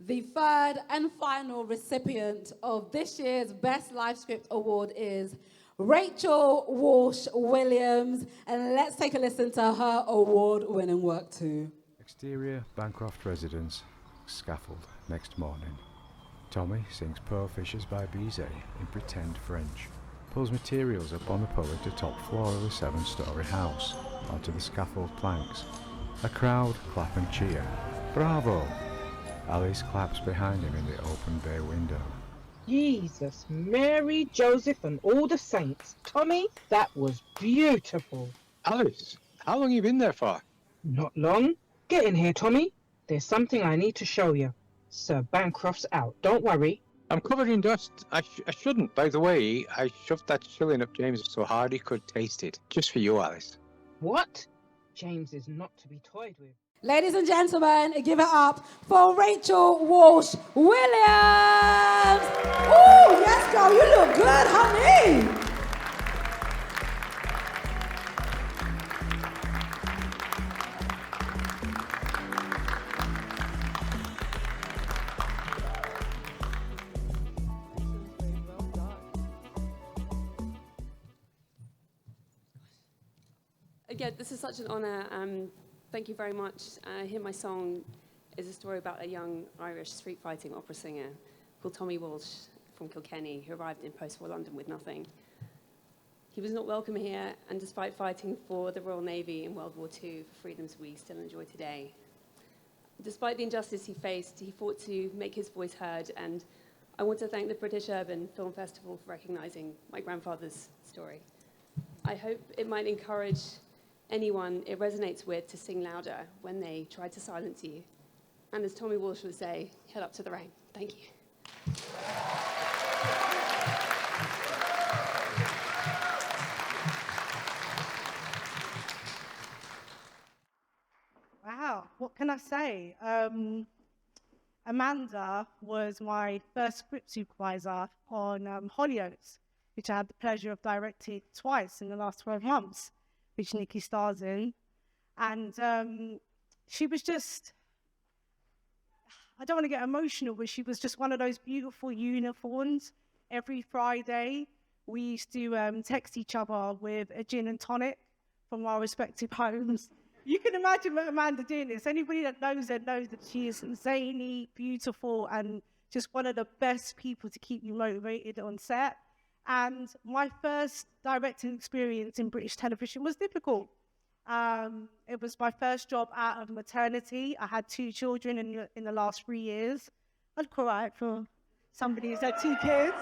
The third and final recipient of this year's Best Live Script Award is Rachel Walsh Williams, and let's take a listen to her award-winning work too. Exterior Bancroft residence, scaffold next morning. Tommy sings Pearl Fishers by Bizet in pretend French, pulls materials up on the poet to top floor of a 7-storey house, onto the scaffold planks. A crowd clap and cheer. Bravo! Alice claps behind him in the open bay window. Jesus, Mary, Joseph, and all the saints. Tommy, that was beautiful. Alice, how long have you been there for? Not long. Get in here, Tommy. There's something I need to show you. Sir Bancroft's out. Don't worry. I'm covered in dust. I shouldn't. By the way, I shoved that shilling up James so hard he could taste it. Just for you, Alice. What? James is not to be toyed with. Ladies and gentlemen, give it up for Rachel Walsh Williams. Oh, yes, girl, you look good, honey. Again, this is such an honour. Thank you very much. Here My Song is a story about a young Irish street fighting opera singer called Tommy Walsh from Kilkenny, who arrived in post-war London with nothing. He was not welcome here, and despite fighting for the Royal Navy in World War II for freedoms we still enjoy today, despite the injustice he faced, he fought to make his voice heard, and I want to thank the British Urban Film Festival for recognising my grandfather's story. I hope it might encourage anyone it resonates with to sing louder when they try to silence you. And as Tommy Walsh would say, head up to the rain. Thank you. Wow, what can I say? Amanda was my first script supervisor on Hollyoaks, which I had the pleasure of directing twice in the last 12 months. Which Nikki stars in, and she was just, I don't want to get emotional, but she was just one of those beautiful unicorns. Every Friday, we used to text each other with a gin and tonic from our respective homes. You can imagine Amanda doing this. Anybody that knows her knows that she is zany, beautiful, and just one of the best people to keep you motivated on set. And my first directing experience in British television was difficult. It was my first job out of maternity. I had 2 children in the last 3 years. I'd cry for somebody who's had 2 kids.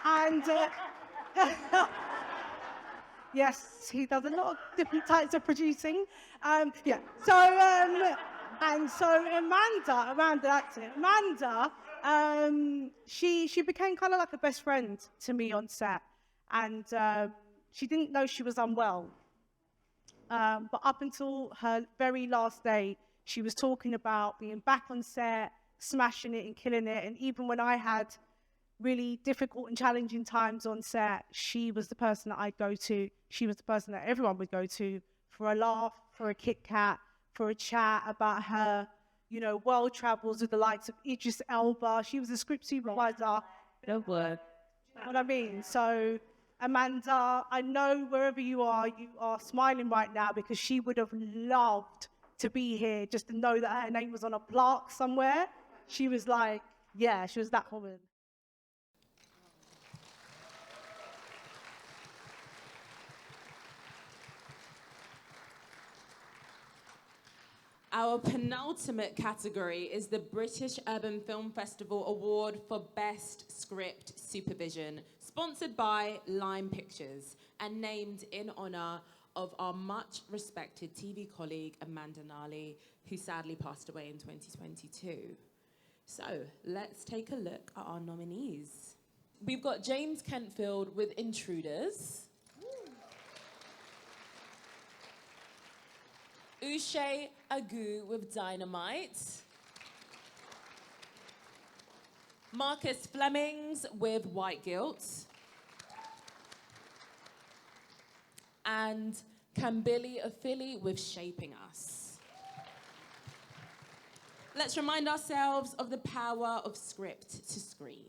And yes, he does a lot of different types of producing. Yeah. And so Amanda, that's it. Amanda, she became kind of like a best friend to me on set, and she didn't know she was unwell. But up until her very last day, she was talking about being back on set, smashing it and killing it. And even when I had really difficult and challenging times on set, she was the person that I'd go to. She was the person that everyone would go to for a laugh, for a Kit Kat, for a chat about her, you know, world travels with the likes of Idris Elba. She was a script supervisor. Don't work. You know what I mean? So, Amanda, I know wherever you are smiling right now because she would have loved to be here just to know that her name was on a plaque somewhere. She was like, yeah, she was that woman. Our penultimate category is the British Urban Film Festival Award for Best Script Supervision, sponsored by Lime Pictures and named in honour of our much respected TV colleague Amanda Nali, who sadly passed away in 2022. So let's take a look at our nominees. We've got James Kentfield with Intruders. Uche Agu with Dynamite. Marcus Flemings with White Guilt. And Kambili Ofili with Shaping Us. let's remind ourselves of the power of script to screen.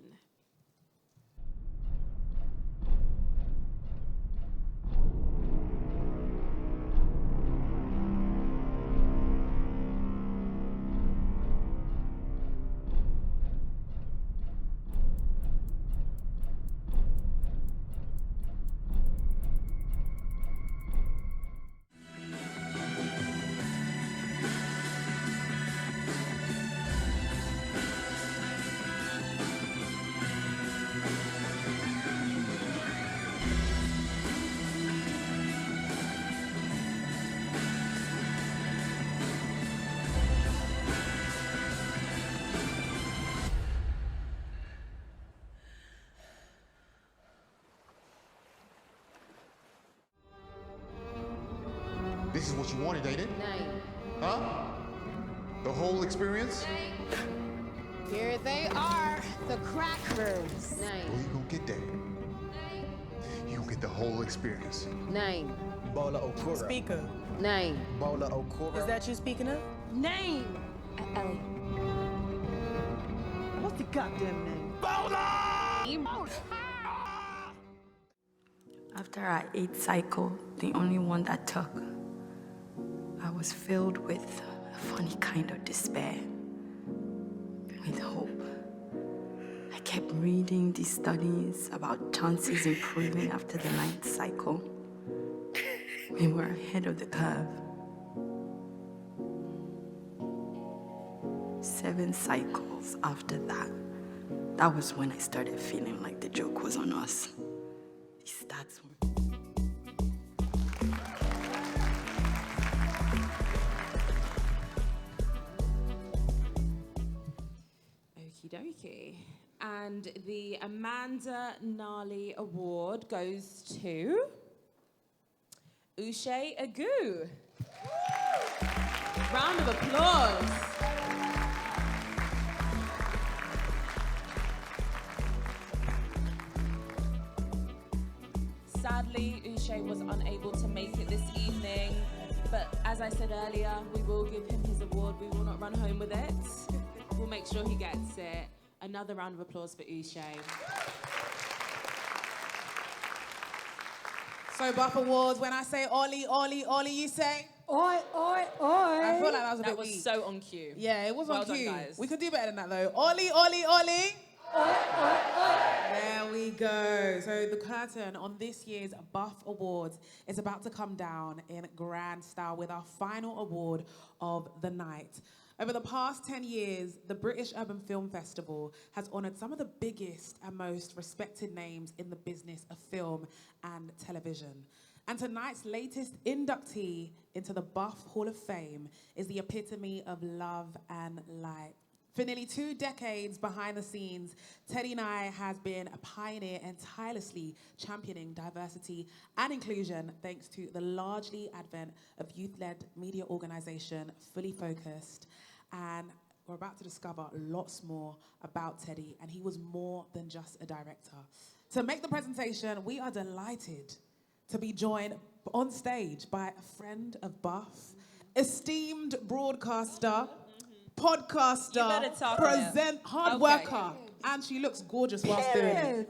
This is what you wanted, ain't it? No. Huh? The whole experience? Here they are, the crackers. Well, you gonna get that. You gonna get the whole experience. Name. Bola Okura. Speaker. Name. Bola Okura. Is that you speaking of? Name. Ellie. What's the goddamn name? After our 8th cycle, the only one that took, I was filled with a funny kind of despair, with hope. I kept reading these studies about chances improving after the 9th cycle. We were ahead of the curve. 7 cycles after that, that was when I started feeling like the joke was on us. These stats were... Okie dokie. And the Amanda Nali Award goes to Uche Agu. Round of applause. Sadly, Uche was unable to make it this evening, but as I said earlier, we will give him his award. We will not run home with it. We'll make sure he gets it. Another round of applause for Uche. So Buff Awards, when I say Ollie, Ollie, Ollie, you say? Oi, oi, oi. I feel like that was a That bit was weak. so on cue. Yeah, it was Well on done, cue. guys. We could do better than that though. Ollie, Ollie, Ollie. There we go. So the curtain on this year's Buff Awards is about to come down in grand style with our final award of the night. Over the past 10 years, the British Urban Film Festival has honoured some of the biggest and most respected names in the business of film and television. And tonight's latest inductee into the Buff Hall of Fame is the epitome of love and light. For nearly 2 decades behind the scenes, Teddy Nye has been a pioneer and tirelessly championing diversity and inclusion thanks to the largely advent of youth-led media organisation Fully Focused. And we're about to discover lots more about Teddy, and he was more than just a director. To make the presentation, we are delighted to be joined on stage by a friend of Buff, esteemed broadcaster, podcaster, hard worker, and she looks gorgeous whilst doing it.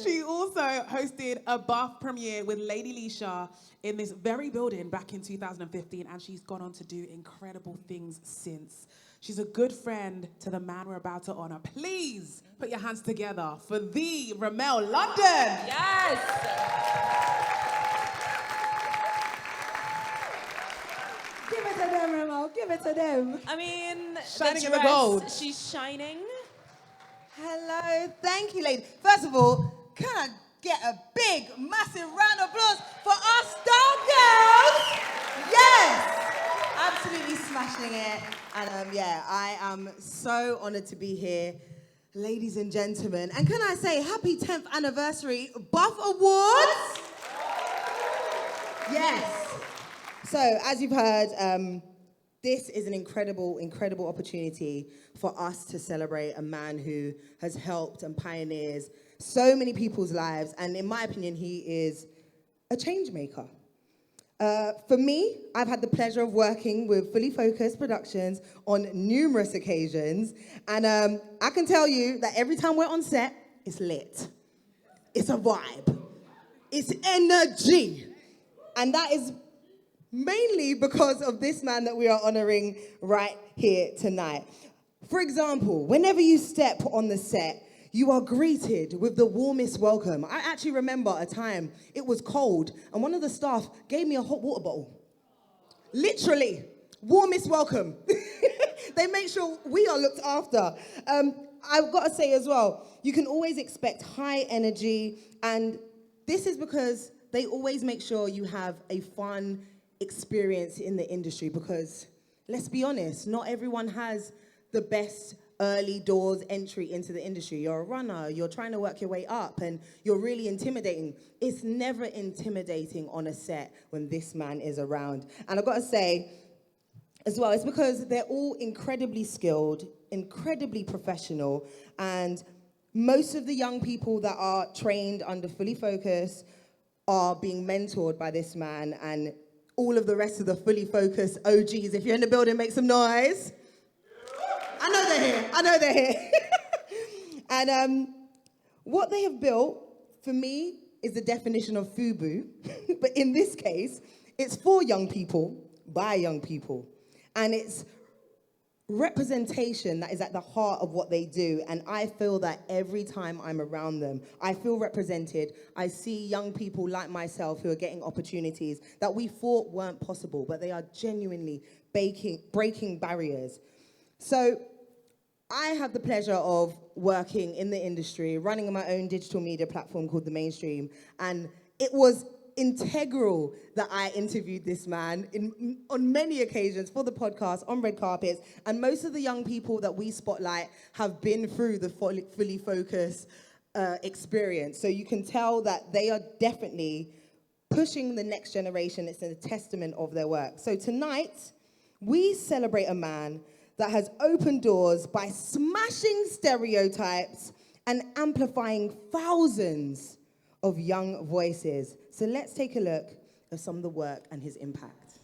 She also hosted a Buff premiere with Lady Leisha in this very building back in 2015, and she's gone on to do incredible things since. She's a good friend to the man we're about to honour. Please put your hands together for the Ramel London. Yes! Give it to them, Ramel. Give it to them. I mean, Shining in the gold. She's shining. Hello, thank you, ladies. First of all, can I get a big, massive round of applause for our star girls? Yes, absolutely smashing it. And yeah, I am so honored to be here, ladies and gentlemen. And can I say happy 10th anniversary Buff Awards? Yes. So, as you've heard, this is an incredible, incredible opportunity for us to celebrate a man who has helped and pioneers so many people's lives. And in my opinion, he is a change maker. For me, I've had the pleasure of working with Fully Focused Productions on numerous occasions, and I can tell you that every time we're on set, it's lit. It's a vibe. It's energy. And that is mainly because of this man that we are honoring right here tonight. For example, whenever you step on the set, you are greeted with the warmest welcome. I actually remember a time it was cold and one of the staff gave me a hot water bottle. Literally, warmest welcome. They make sure we are looked after. I've got to say as well, you can always expect high energy, and this is because they always make sure you have a fun experience in the industry, because let's be honest, not everyone has the best early doors entry into the industry. You're a runner, you're trying to work your way up, and you're really intimidating. It's never intimidating on a set when this man is around. And I've got to say, as well, it's because they're all incredibly skilled, incredibly professional, and most of the young people that are trained under Fully Focused are being mentored by this man, and all of the rest of the Fully Focused OGs. If you're in the building, make some noise. I know they're here. I know they're here. And what they have built, for me, is the definition of FUBU. But in this case, it's for young people, by young people. And it's representation that is at the heart of what they do. And I feel that every time I'm around them, I feel represented. I see young people like myself who are getting opportunities that we thought weren't possible, but they are genuinely breaking barriers. So I have the pleasure of working in the industry, running my own digital media platform called The Mainstream, and it was integral that I interviewed this man on many occasions for the podcast, on red carpets, and most of the young people that we spotlight have been through the Fully Focused experience. So you can tell that they are definitely pushing the next generation. It's a testament of their work. So tonight, we celebrate a man that has opened doors by smashing stereotypes and amplifying thousands of young voices. So let's take a look at some of the work and his impact.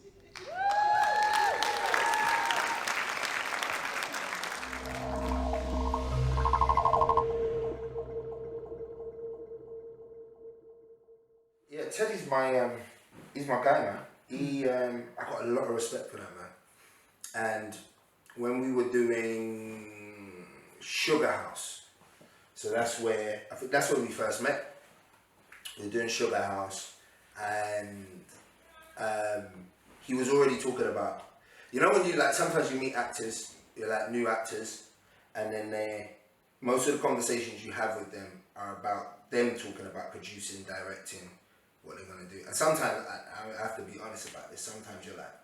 Yeah, Teddy's he's my guy, man. I got a lot of respect for that man. And when we were doing Sugar House, so I think that's where we first met. We were doing Sugar House, and he was already talking about, you know, when you sometimes you meet actors, you're like new actors, and then most of the conversations you have with them are about them talking about producing, directing, what they're gonna do. And sometimes I have to be honest about this. Sometimes you're like,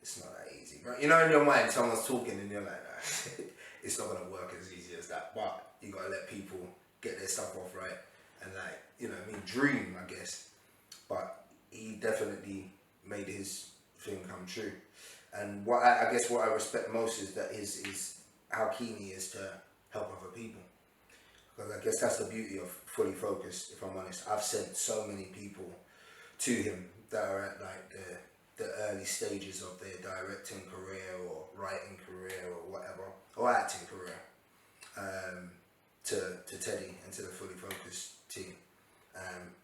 it's not that easy, right? You know, in your mind, someone's talking and you're like, nah, it's not gonna work as easy as that. But you gotta let people get their stuff off right and dream, I guess. But he definitely made his thing come true. And what I respect most is that is how keen he is to help other people. Because I guess that's the beauty of Fully Focused, if I'm honest. I've sent so many people to him that are at the early stages of their directing career or writing career or whatever, or acting career, to Teddy and to the Fully Focused team.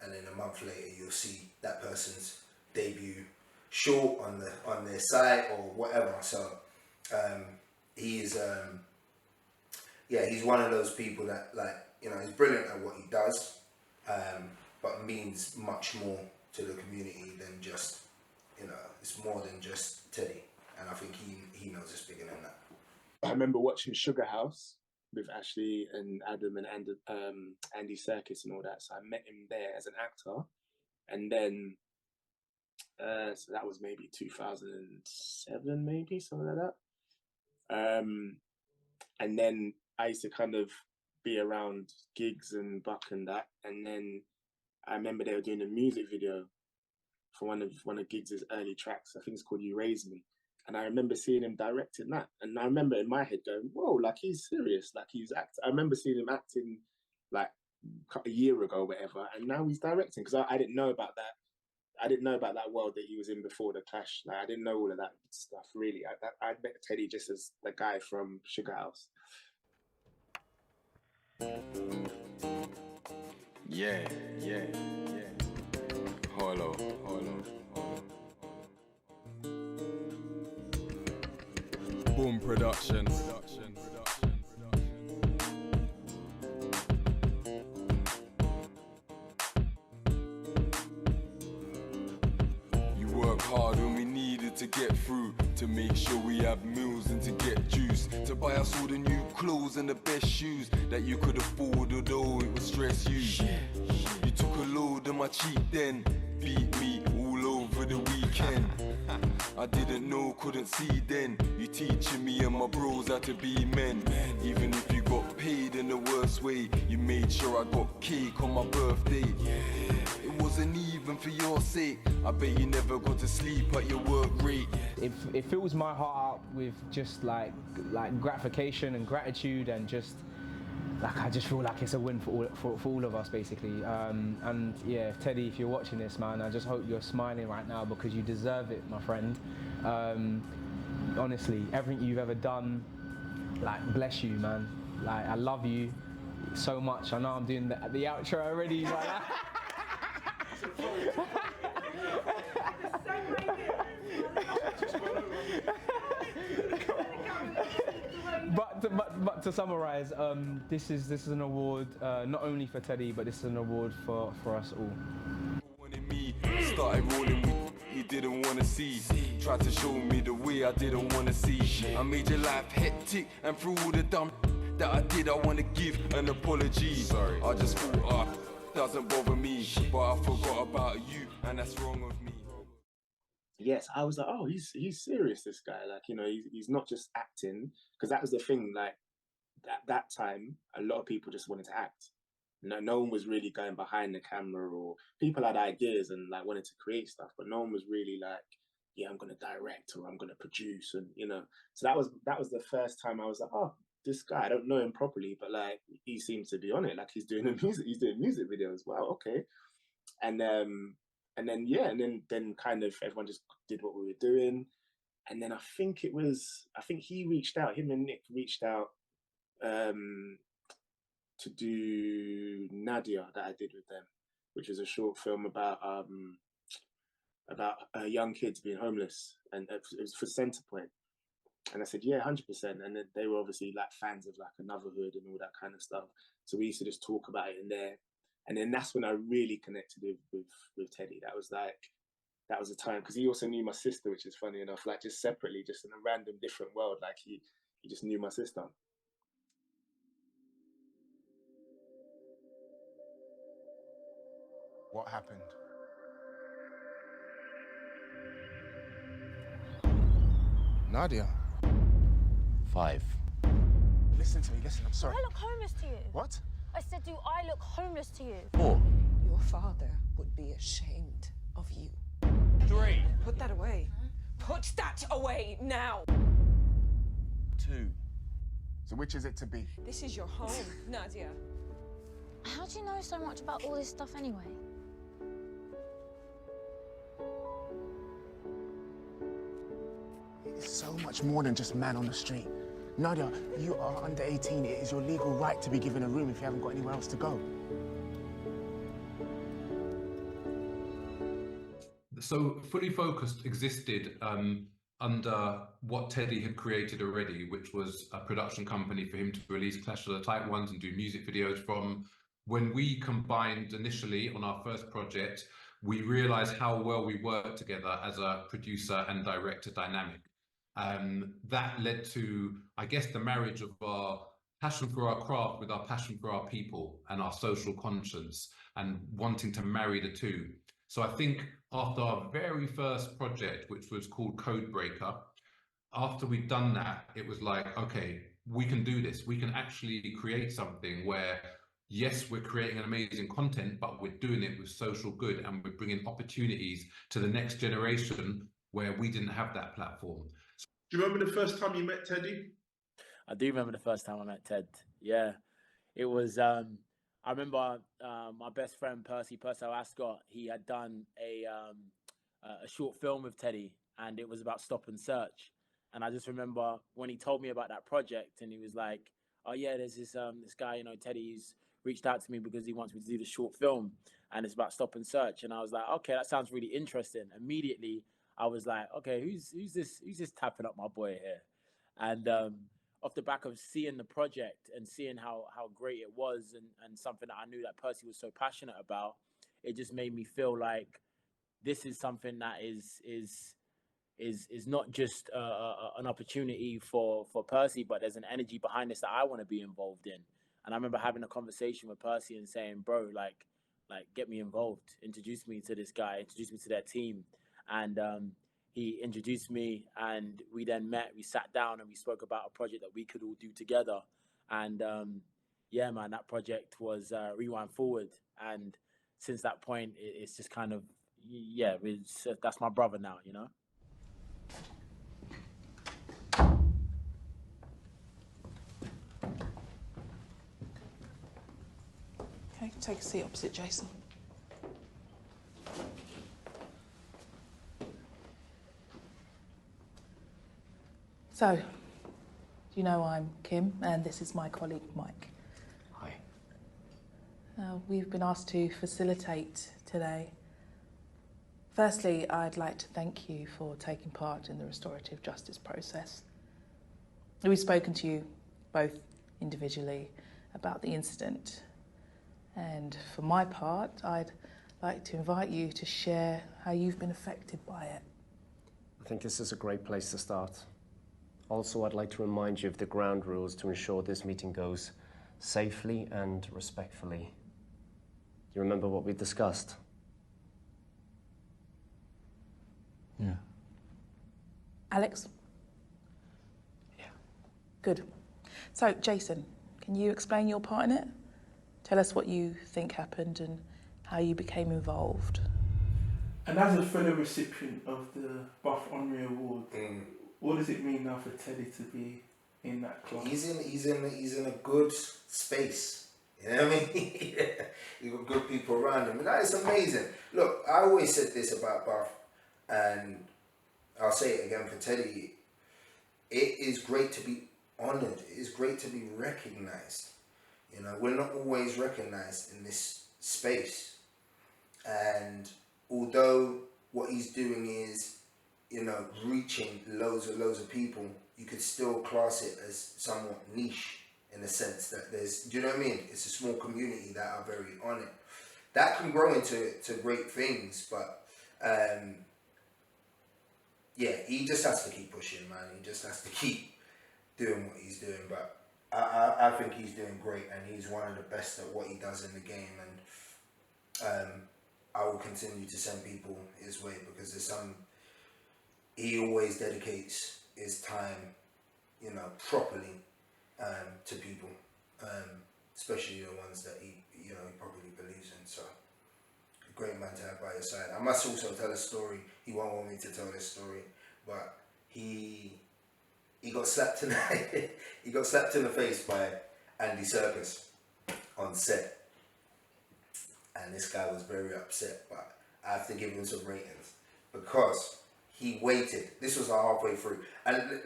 And then a month later you'll see that person's debut short on their site or whatever. So he's one of those people that, he's brilliant at what he does, but means much more to the community than just, it's more than just Teddy. And I think he knows it's bigger than that. I remember watching Sugar House with Ashley and Adam and Andy Serkis and all that. So I met him there as an actor. And then, so that was maybe 2007, maybe, something like that. And then I used to kind of be around gigs and Buck and that. And then I remember they were doing a music video for one of Giggs' early tracks. I think it's called You Raise Me. And I remember seeing him directing that. And I remember in my head going, whoa, he's serious. He's acting. I remember seeing him acting a year ago, whatever. And now he's directing, because I didn't know about that. I didn't know about that world that he was in before the Clash. Like, I didn't know all of that stuff really. I met Teddy just as the guy from Sugar House. Yeah. Hello. Boom production. You work hard when we needed to get through, to make sure we have meals and to get juice, to buy us all the new clothes and the best shoes that you could afford, although it would stress you. You took a load of my cheek then, beat me all over the weekend. I didn't know, couldn't see then. You teaching me and my bros how to be men. Even if you got paid in the worst way, you made sure I got cake on my birthday. It wasn't even for your sake. I bet you never got to sleep at your work rate. It fills my heart up with just like gratification and gratitude, and just like I just feel like it's a win for all of us basically. And yeah, Teddy, if you're watching this, man, I just hope you're smiling right now because you deserve it, my friend. Honestly, everything you've ever done, like, bless you, man. Like, I love you so much. I know I'm doing the outro already. But to summarize, this is an award not only for Teddy, but this is an award for us all. Started rolling with you didn't want to see. Tried to show me the way I didn't want to see. I made your life hectic, and through all the dumb that I did, I want to give an apology. Sorry, I just thought doesn't bother me, but I forgot about you, and that's wrong of me. Yes, I was like, oh, he's serious, this guy. Like, you know, he's not just acting, because that was the thing. Like, at that time, a lot of people just wanted to act. No one was really going behind the camera, or people had ideas and like wanted to create stuff, but no one was really like, yeah, I'm going to direct or I'm going to produce, and you know. So that was the first time I was like, oh, this guy, I don't know him properly, but like he seems to be on it. Like he's doing music videos. Wow, okay. And then kind of everyone just did what we were doing, and then I think he reached out. Him and Nick reached out to do Nadia that I did with them, which is a short film about young kids being homeless, and it was for Centrepoint. And I said, yeah, 100%. And then they were obviously like fans of like Anotherhood and all that kind of stuff. So we used to just talk about it in there. And then that's when I really connected with Teddy. That was a time, because he also knew my sister, which is funny enough, like just separately, just in a random different world. Like he just knew my sister. What happened? Nadia. 5. Listen to me, listen, I'm sorry. Do I look homeless to you? What? I said, do I look homeless to you? 4. Your father would be ashamed of you. 3. Put that away. Put that away now. 2. So which is it to be? This is your home, Nadia. How do you know so much about all this stuff anyway? It's so much more than just man on the street. Nadia, you are under 18. It is your legal right to be given a room if you haven't got anywhere else to go. So Fully Focused existed under what Teddy had created already, which was a production company for him to release Clash of the Tight Ones and do music videos from. When we combined initially on our first project, we realized how well we worked together as a producer and director dynamic. That led to, I guess, the marriage of our passion for our craft with our passion for our people and our social conscience, and wanting to marry the two. So I think after our very first project, which was called Codebreaker, after we'd done that, it was like, okay, we can do this. We can actually create something where, yes, we're creating an amazing content, but we're doing it with social good, and we're bringing opportunities to the next generation where we didn't have that platform. Do you remember the first time you met Teddy? I do remember the first time I met Ted. Yeah, it was I remember my best friend Purcell Ascot. He had done a short film with Teddy, and it was about stop and search. And I just remember when he told me about that project, and he was like, "Oh yeah, there's this guy, you know, Teddy, who's reached out to me because he wants me to do the short film, and it's about stop and search." And I was like, "Okay, that sounds really interesting." Immediately, I was like, "Okay, who's this tapping up my boy here?" And off the back of seeing the project and seeing how great it was, and something that I knew that Percy was so passionate about, it just made me feel like this is something that is not just an opportunity for Percy, but there's an energy behind this that I want to be involved in. And I remember having a conversation with Percy and saying, "Bro, like get me involved, introduce me to this guy, introduce me to their team." And he introduced me, and we then met, we sat down, and we spoke about a project that we could all do together. And yeah, man, that project was Rewind Forward. And since that point, it's just kind of, yeah, that's my brother now, you know? Okay, take a seat opposite Jason. So, you know I'm Kim, and this is my colleague Mike. Hi. We've been asked to facilitate today. Firstly, I'd like to thank you for taking part in the restorative justice process. We've spoken to you both individually about the incident, and for my part, I'd like to invite you to share how you've been affected by it. I think this is a great place to start. Also, I'd like to remind you of the ground rules to ensure this meeting goes safely and respectfully. Do you remember what we discussed? Yeah. Alex? Yeah. Good. So, Jason, can you explain your part in it? Tell us what you think happened and how you became involved. And as a fellow recipient of the Buff Honorary Award, what does it mean now for Teddy to be in that club? He's in a good space. You know what I mean? You've got good people around him. And that is amazing. Look, I always said this about Buff, and I'll say it again for Teddy. It is great to be honoured. It is great to be recognised. You know, we're not always recognised in this space. And although what he's doing is, you know, reaching loads of people, you could still class it as somewhat niche in the sense that there's, do you know what I mean? It's a small community that are very on it. That can grow into great things, but yeah, he just has to keep pushing, man. He just has to keep doing what he's doing. But I think he's doing great, and he's one of the best at what he does in the game. And I will continue to send people his way because there's some. He always dedicates his time, you know, properly to people, especially the ones that he probably believes in. So, a great man to have by your side. I must also tell a story. He won't want me to tell this story, but he got slapped in he got slapped in the face by Andy Serkis on set, and this guy was very upset. But I have to give him some ratings because he waited. This was halfway through, and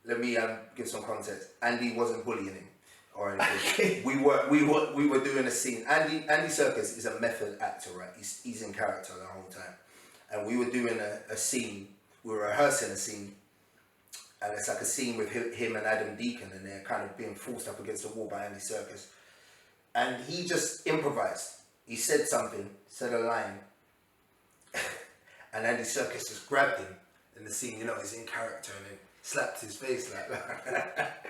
let me give some context. Andy wasn't bullying him or anything. we were doing a scene. Andy Serkis is a method actor, right? He's in character the whole time, and we were doing a scene. We were rehearsing a scene, and it's like a scene with him and Adam Deacon, and they're kind of being forced up against the wall by Andy Serkis, and he just improvised. He said something, said a line. And Andy Serkis just grabbed him in the scene, you know, he's in character, and then slapped his face like that.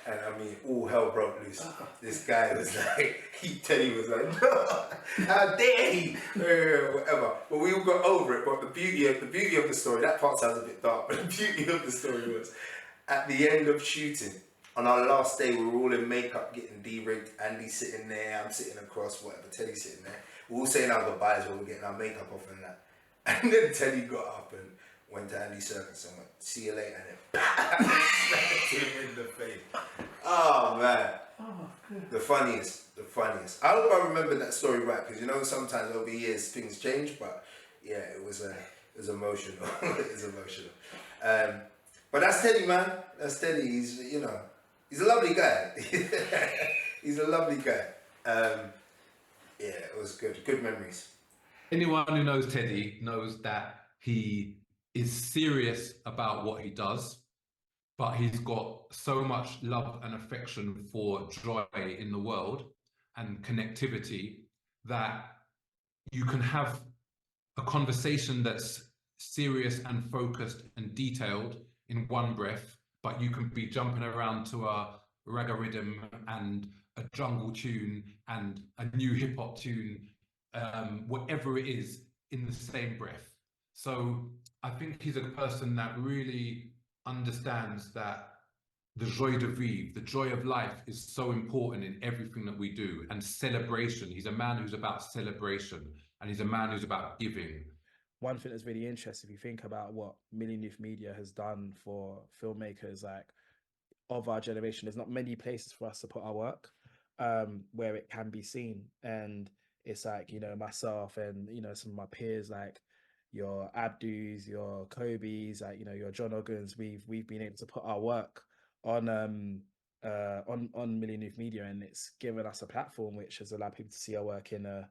And I mean, all hell broke loose. This guy was like, Teddy was like, no, how dare he? Whatever. But we all got over it. But the beauty of the story, that part sounds a bit dark, but the beauty of the story was, at the end of shooting, on our last day, we were all in makeup getting de-rigged. Andy's sitting there, I'm sitting across, whatever, Teddy's sitting there. We're all saying our goodbyes while we're getting our makeup off and that. And then Teddy got up and went to Andy Serkis and went, see you later, and then slapped him in the face. Oh man. The funniest funniest. I hope I remember that story right, because you know sometimes over years things change, but yeah, it was emotional. It was emotional. But that's Teddy, man. That's Teddy. He's he's a lovely guy. He's a lovely guy. Yeah, it was good. Good memories. Anyone who knows Teddy knows that he is serious about what he does, but he's got so much love and affection for joy in the world and connectivity that you can have a conversation that's serious and focused and detailed in one breath, but you can be jumping around to a ragga rhythm and a jungle tune and a new hip hop tune, whatever it is, in the same breath. So I think he's a person that really understands that the joie de vivre, the joy of life, is so important in everything that we do, and celebration. He's a man who's about celebration, and he's a man who's about giving. One thing that's really interesting, if you think about what Million Youth Media has done for filmmakers like of our generation, there's not many places for us to put our work where it can be seen. And it's like, myself and, some of my peers, like your Abdus, your Kobe's, like, your John Oggans, we've been able to put our work on Million Youth Media, and it's given us a platform which has allowed people to see our work in a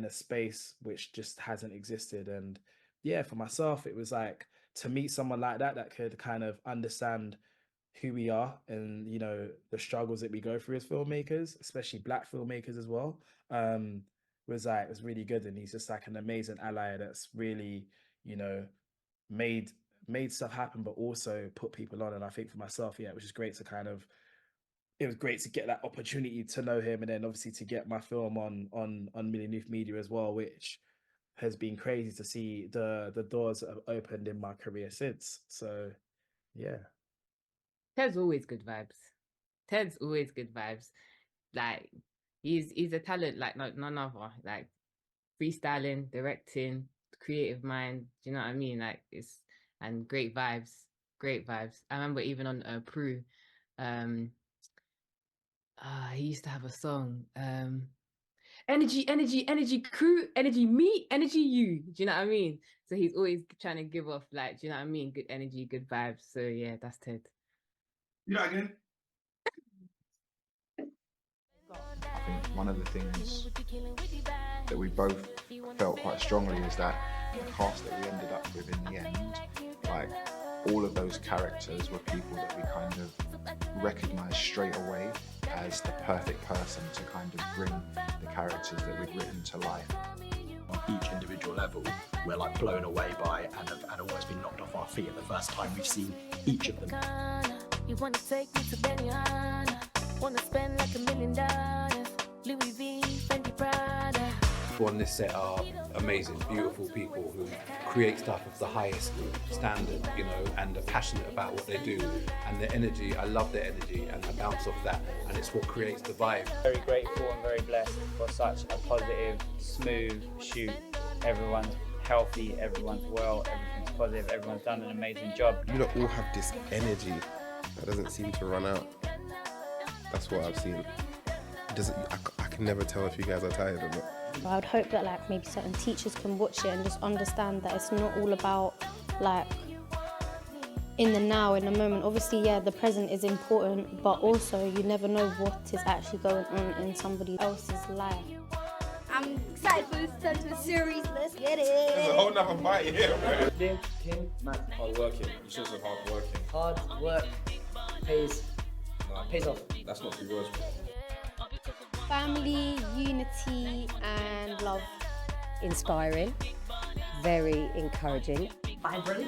space which just hasn't existed. And yeah, for myself, it was like to meet someone like that could kind of understand who we are and the struggles that we go through as filmmakers, especially Black filmmakers as well, was really good. And he's just like an amazing ally that's really made stuff happen, but also put people on. And I think for myself, yeah, it was just great to it was great to get that opportunity to know him, and then obviously to get my film on Million Youth Media as well, which has been crazy to see the doors that have opened in my career since. So yeah. Ted's always good vibes. Ted's always good vibes. Like he's a talent like none other. Like freestyling, directing, creative mind. Do you know what I mean? Like and great vibes. Great vibes. I remember even on Prue, he used to have a song. Energy, energy, energy crew, energy me, energy you. Do you know what I mean? So he's always trying to give off, like, do you know what I mean? Good energy, good vibes. So yeah, that's Ted. Yeah, again. I think one of the things that we both felt quite strongly is that the cast that we ended up with in the end, like all of those characters were people that we kind of recognised straight away as the perfect person to kind of bring the characters that we'd written to life. On each individual level, we're like blown away by and almost been knocked off our feet at the first time we've seen each of them. You wanna take me to Benihana, wanna spend like $1 million, Louis V, Fendi, Prada. People on this set are amazing, beautiful people who create stuff of the highest standard, and are passionate about what they do. And their energy, I love their energy, and I bounce off that, and it's what creates the vibe. Very grateful and very blessed for such a positive, smooth shoot. Everyone's healthy, everyone's well, everything's positive, everyone's done an amazing job. You lot all have this energy that doesn't seem to run out. That's what I've seen. I can never tell if you guys are tired or not. I would hope that like maybe certain teachers can watch it and just understand that it's not all about like in the now, in the moment. Obviously, yeah, the present is important, but also you never know what is actually going on in somebody else's life. I'm excited for this turn to a series. Let's get it. There's a whole nother bite here, man. Tim, man. Hard working. You should have hard working. Hard work pays off. That's not 2 words. Family, unity, and love. Inspiring, very encouraging. Vibrant.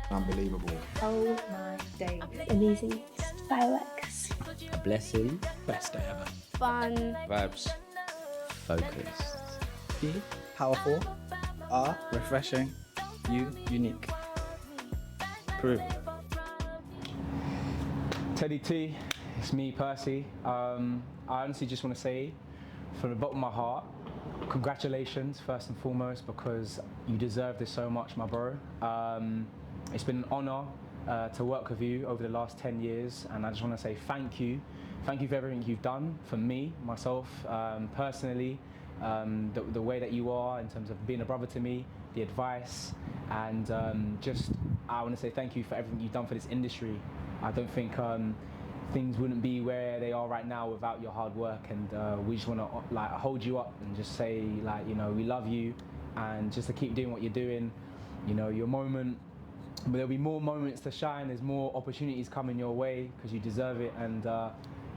Unbelievable. Oh my days. Amazing. Fireworks. A blessing, best day ever. Fun. Vibes. Focused. P, powerful. R, refreshing. U, unique. Prue. Teddy T, it's me, Percy. I honestly just want to say, from the bottom of my heart, congratulations, first and foremost, because you deserve this so much, my bro. It's been an honor to work with you over the last 10 years, and I just want to say thank you. Thank you for everything you've done for me, myself, personally, the way that you are in terms of being a brother to me, the advice, and I want to say thank you for everything you've done for this industry. I don't think things wouldn't be where they are right now without your hard work, and we just want to like hold you up and just say, like, you know, we love you, and just to keep doing what you're doing. You know, your moment, there'll be more moments to shine. There's more opportunities coming your way because you deserve it, and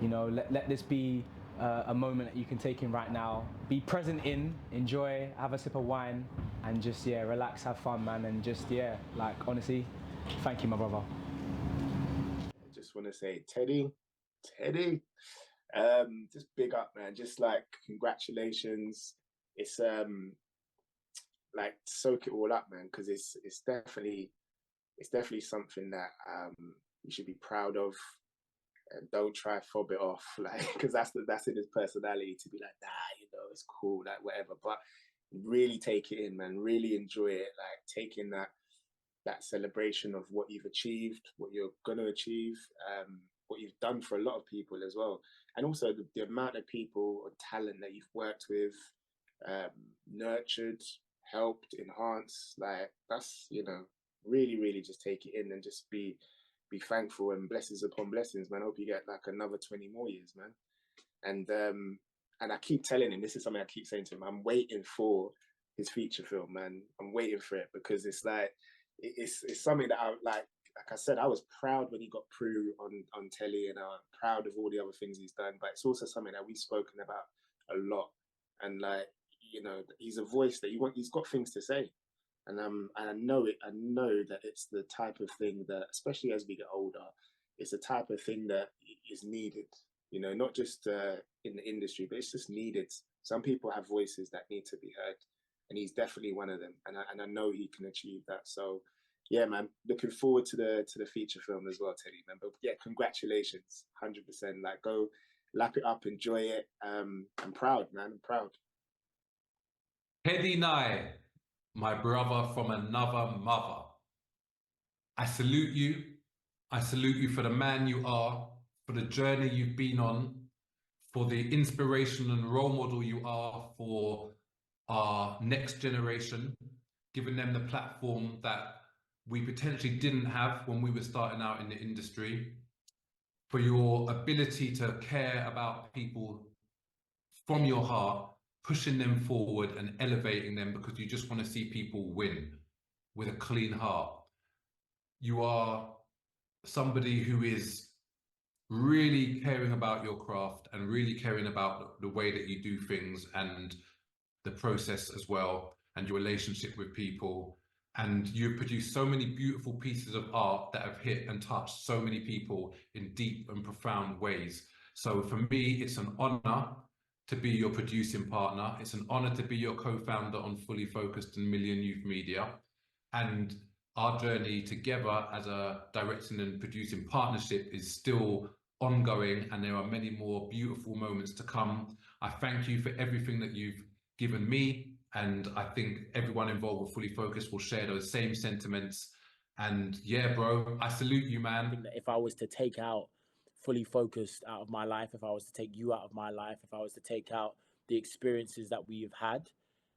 you know, let this be a moment that you can take in right now. Be present in, enjoy, have a sip of wine, and just, yeah, relax, have fun, man, and just, yeah, like, honestly, thank you, my brother. I just want to say, Teddy, just big up, man. Just like, congratulations. It's like, soak it all up, man, because it's definitely something that you should be proud of. And don't try to fob it off, like, because that's in his personality to be like, nah, you know, it's cool, like, whatever. But really take it in, man. Really enjoy it. Like, taking that celebration of what you've achieved, what you're gonna achieve, what you've done for a lot of people as well, and also the amount of people or talent that you've worked with, nurtured, helped, enhanced. Like, that's, you know, really just take it in and just be thankful, and blessings upon blessings, man. I hope you get like another 20 more years, man. And I keep telling him, this is something I keep saying to him, I'm waiting for his feature film, man. I'm waiting for it, because it's like, it's something that I like I said, I was proud when he got Prue on telly, and I'm proud of all the other things he's done, but it's also something that we've spoken about a lot. And like, you know, he's a voice that he's got things to say. And I know that it's the type of thing that, especially as we get older, it's the type of thing that is needed, you know, not just in the industry, but it's just needed. Some people have voices that need to be heard, and he's definitely one of them. And I know he can achieve that. So yeah, man, looking forward to the feature film as well, Teddy, man. But yeah, congratulations, 100%. Like, go lap it up, enjoy it. I'm proud, man. I'm proud. Teddy Nye, my brother from another mother. I salute you. I salute you for the man you are, for the journey you've been on, for the inspiration and role model you are for our next generation, giving them the platform that we potentially didn't have when we were starting out in the industry, for your ability to care about people from your heart, pushing them forward and elevating them because you just want to see people win with a clean heart. You are somebody who is really caring about your craft and really caring about the way that you do things and the process as well, and your relationship with people. And you've produced so many beautiful pieces of art that have hit and touched so many people in deep and profound ways. So for me, it's an honor to be your producing partner. It's an honor to be your co-founder on Fully Focused and Million Youth Media. And our journey together as a directing and producing partnership is still ongoing, and there are many more beautiful moments to come. I thank you for everything that you've given me, and I think everyone involved with Fully Focused will share those same sentiments. And yeah, bro, I salute you, man. If I was to take out Fully Focused out of my life, if I was to take you out of my life, if I was to take out the experiences that we've had,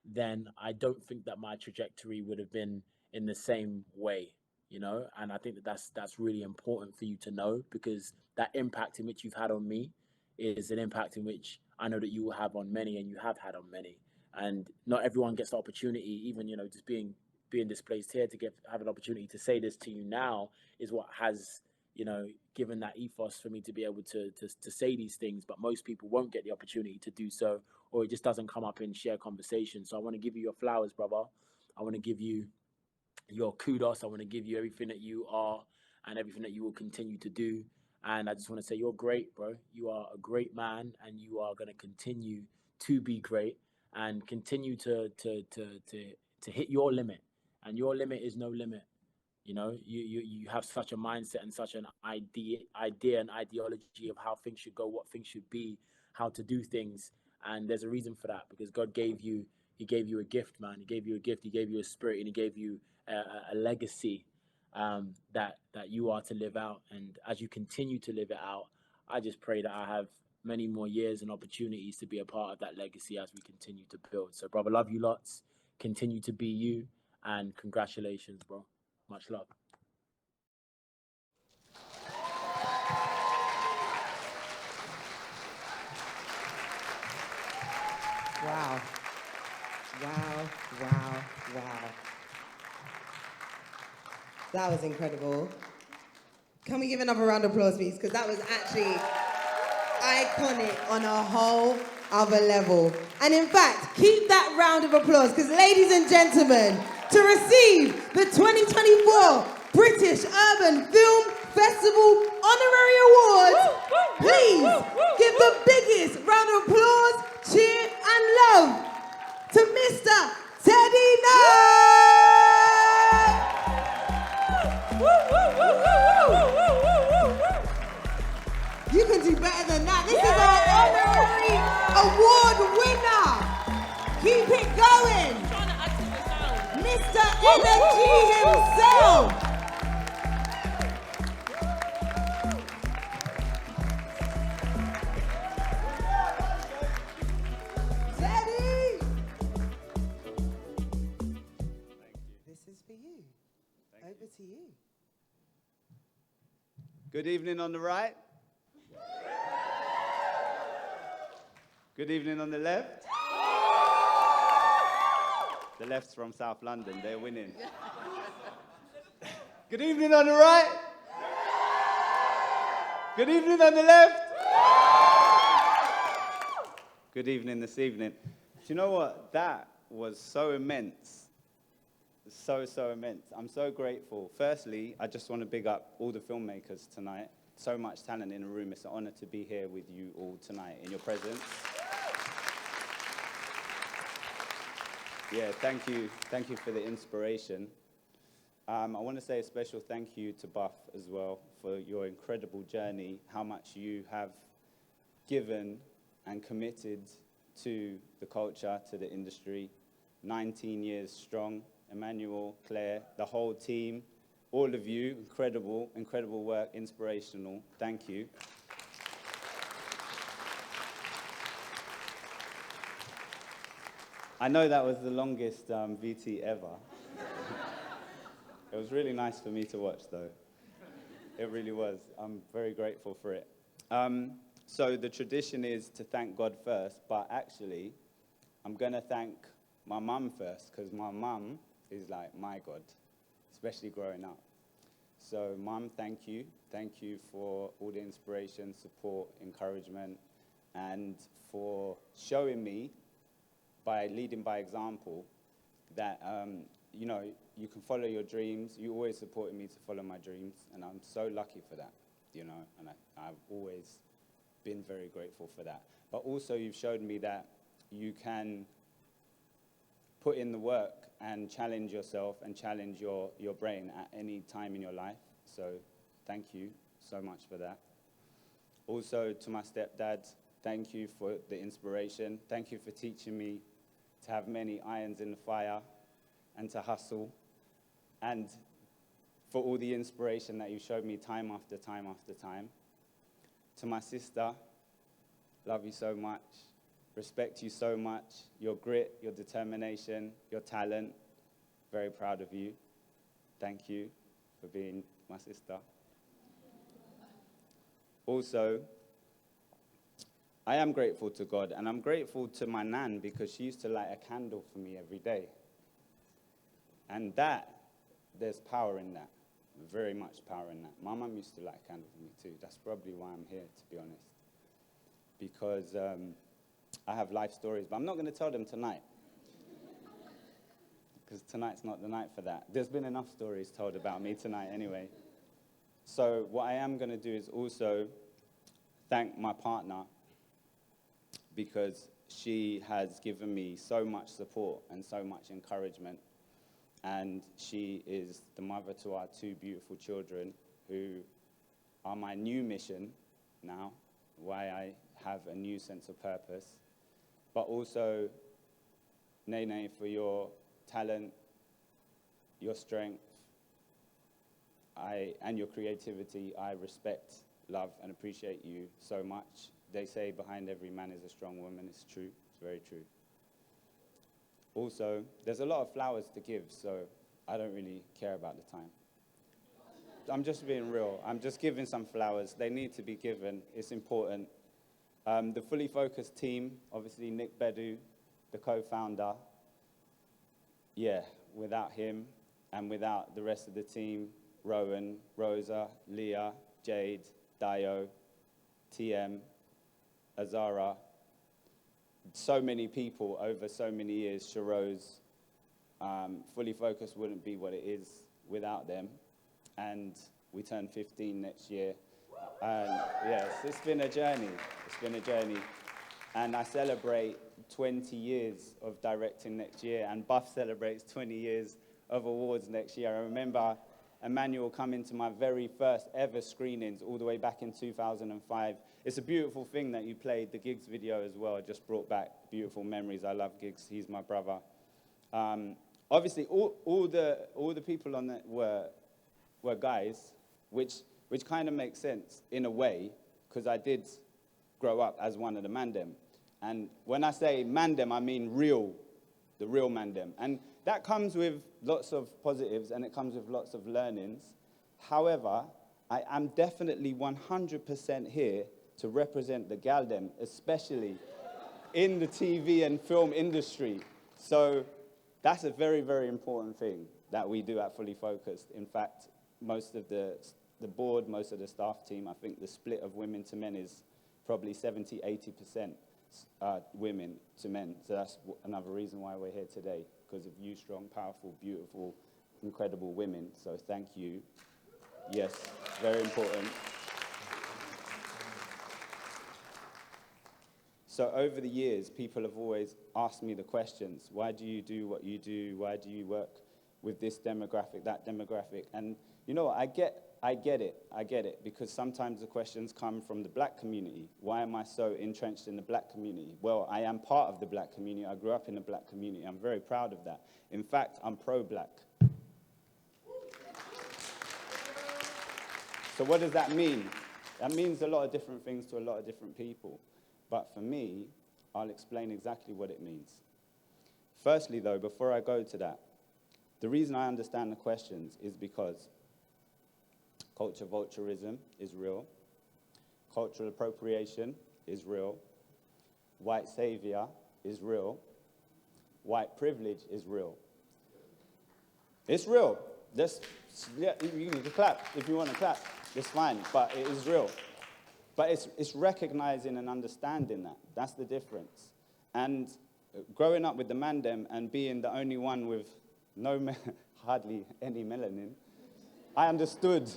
then I don't think that my trajectory would have been in the same way, you know. And I think that that's really important for you to know, because that impact in which you've had on me is an impact in which I know that you will have on many, and you have had on many. And not everyone gets the opportunity, even, you know, just being displaced here, to have an opportunity to say this to you now is what has, you know, given that ethos for me to be able to say these things. But most people won't get the opportunity to do so, or it just doesn't come up in share conversation. So I want to give you your flowers, brother. I want to give you your kudos. I want to give you everything that you are and everything that you will continue to do. And I just want to say, you're great, bro. You are a great man, and you are going to continue to be great and continue to hit your limit. And your limit is no limit. You know, you have such a mindset and such an idea and ideology of how things should go, what things should be, how to do things. And there's a reason for that, because God gave you, he gave you a gift, man. He gave you a gift, he gave you a spirit, and he gave you a legacy. that you are to live out. And as you continue to live it out, I just pray that I have many more years and opportunities to be a part of that legacy as we continue to build. So, brother, love you lots. Continue to be you, and congratulations, bro. Much love. Wow. Wow, wow, wow. That was incredible. Can we give another round of applause, please? Because that was actually iconic on a whole other level. And in fact, keep that round of applause, because ladies and gentlemen, to receive the 2024 British Urban Film Festival Honorary Award, please give the biggest round of applause, cheer and love to Mr. Teddy Knight! You can do better than that. This is our honorary award winner. Keep it going. Mr. Energy himself. Teddy. This is for you. Over to you. Good evening on the right. Good evening on the left. The left's from South London, they're winning. Good evening on the right. Good evening on the left. Good evening this evening. Do you know what? That was so immense. So immense. I'm so grateful. Firstly, I just want to big up all the filmmakers tonight. So much talent in the room. It's an honor to be here with you all tonight in your presence. Yeah, thank you. Thank you for the inspiration. I want to say a special thank you to Buff as well for your incredible journey, how much you have given and committed to the culture, to the industry. 19 years strong. Emmanuel, Claire, the whole team, all of you, incredible, incredible work, inspirational. Thank you. I know that was the longest VT ever. It was really nice for me to watch, though. It really was. I'm very grateful for it. So the tradition is to thank God first, but actually, I'm going to thank my mum first, because my mum is like my God, especially growing up. So, Mum, thank you. Thank you for all the inspiration, support, encouragement, and for showing me, by leading by example, that, you know, you can follow your dreams. You always supported me to follow my dreams, and I'm so lucky for that, you know, and I've always been very grateful for that. But also, you've showed me that you can put in the work and challenge yourself and challenge your brain at any time in your life. So thank you so much for that. Also, to my stepdad, thank you for the inspiration. Thank you for teaching me to have many irons in the fire and to hustle, and for all the inspiration that you showed me time after time after time. To my sister, love you so much. Respect you so much, your grit, your determination, your talent. Very proud of you. Thank you for being my sister. Also, I am grateful to God, and I'm grateful to my nan, because she used to light a candle for me every day. And that, there's power in that, very much power in that. My mum used to light a candle for me too. That's probably why I'm here, to be honest. Because I have life stories, but I'm not going to tell them tonight, because tonight's not the night for that. There's been enough stories told about me tonight anyway. So what I am going to do is also thank my partner, because she has given me so much support and so much encouragement, and she is the mother to our two beautiful children, who are my new mission now, why I have a new sense of purpose. But also, Nene, for your talent, your strength, and your creativity. I respect, love, and appreciate you so much. They say behind every man is a strong woman. It's true. It's very true. Also, there's a lot of flowers to give, so I don't really care about the time. I'm just being real. I'm just giving some flowers. They need to be given. It's important. The Fully Focused team, obviously Nick Bedu, the co-founder. Yeah, without him and without the rest of the team, Rowan, Rosa, Leah, Jade, Dio, TM, Azara, so many people over so many years, Sharoz, Fully Focused wouldn't be what it is without them. And we turn 15 next year. And yes, it's been a journey. It's been a journey. And I celebrate 20 years of directing next year, and Buff celebrates 20 years of awards next year. I remember Emmanuel coming to my very first ever screenings all the way back in 2005. It's a beautiful thing that you played the Gigs video as well. It just brought back beautiful memories. I love Gigs. He's my brother. Obviously, all the people on that were guys, which kind of makes sense in a way, because I did grow up as one of the Mandem. And when I say Mandem, I mean the real Mandem. And that comes with lots of positives, and it comes with lots of learnings. However, I am definitely 100% here to represent the Galdem, especially in the TV and film industry. So that's a very, very important thing that we do at Fully Focused. In fact, most of the board, most of the staff team, I think the split of women to men is probably 70, 80% women to men. So that's another reason why we're here today, because of you strong, powerful, beautiful, incredible women. So thank you. Yes, very important. So over the years, people have always asked me the questions, why do you do what you do? Why do you work with this demographic, that demographic? And you know what, I get it, because sometimes the questions come from the black community. Why am I so entrenched in the black community? Well, I am part of the black community. I grew up in the black community. I'm very proud of that. In fact, I'm pro-black. So what does that mean? That means a lot of different things to a lot of different people. But for me, I'll explain exactly what it means. Firstly, though, before I go to that, the reason I understand the questions is because culture vulturism is real. Cultural appropriation is real. White savior is real. White privilege is real. It's real. You can clap if you want to clap. It's fine, but it is real. But it's recognizing and understanding that. That's the difference. And growing up with the Mandem and being the only one with hardly any melanin, I understood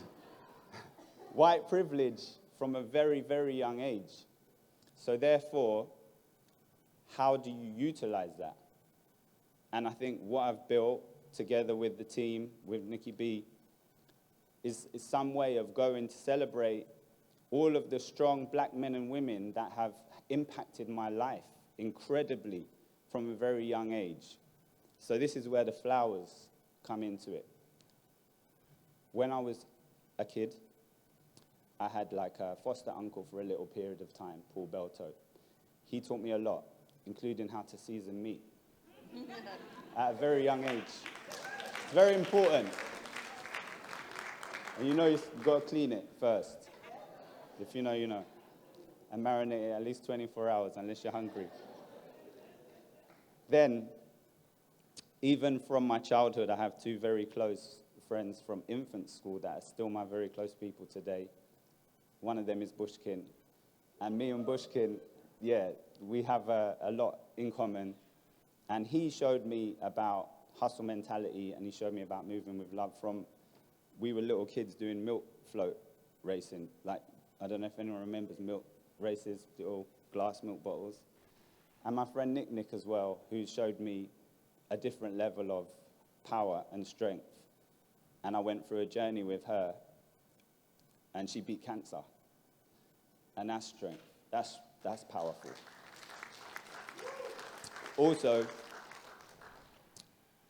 white privilege from a very, very young age. So therefore, how do you utilize that? And I think what I've built together with the team, with Nikki B, is some way of going to celebrate all of the strong black men and women that have impacted my life incredibly from a very young age. So this is where the flowers come into it. When I was a kid, I had like a foster uncle for a little period of time, Paul Belto. He taught me a lot, including how to season meat at a very young age. It's very important. And you know you've got to clean it first. If you know, you know. And marinate it at least 24 hours, unless you're hungry. Then, even from my childhood, I have two very close friends from infant school that are still my very close people today. One of them is Bushkin. And me and Bushkin, yeah, we have a lot in common. And he showed me about hustle mentality, and he showed me about moving with love from, we were little kids doing milk float racing. Like, I don't know if anyone remembers milk races, little glass milk bottles. And my friend Nick as well, who showed me a different level of power and strength. And I went through a journey with her, and she beat cancer. And that's strength. That's powerful. Also,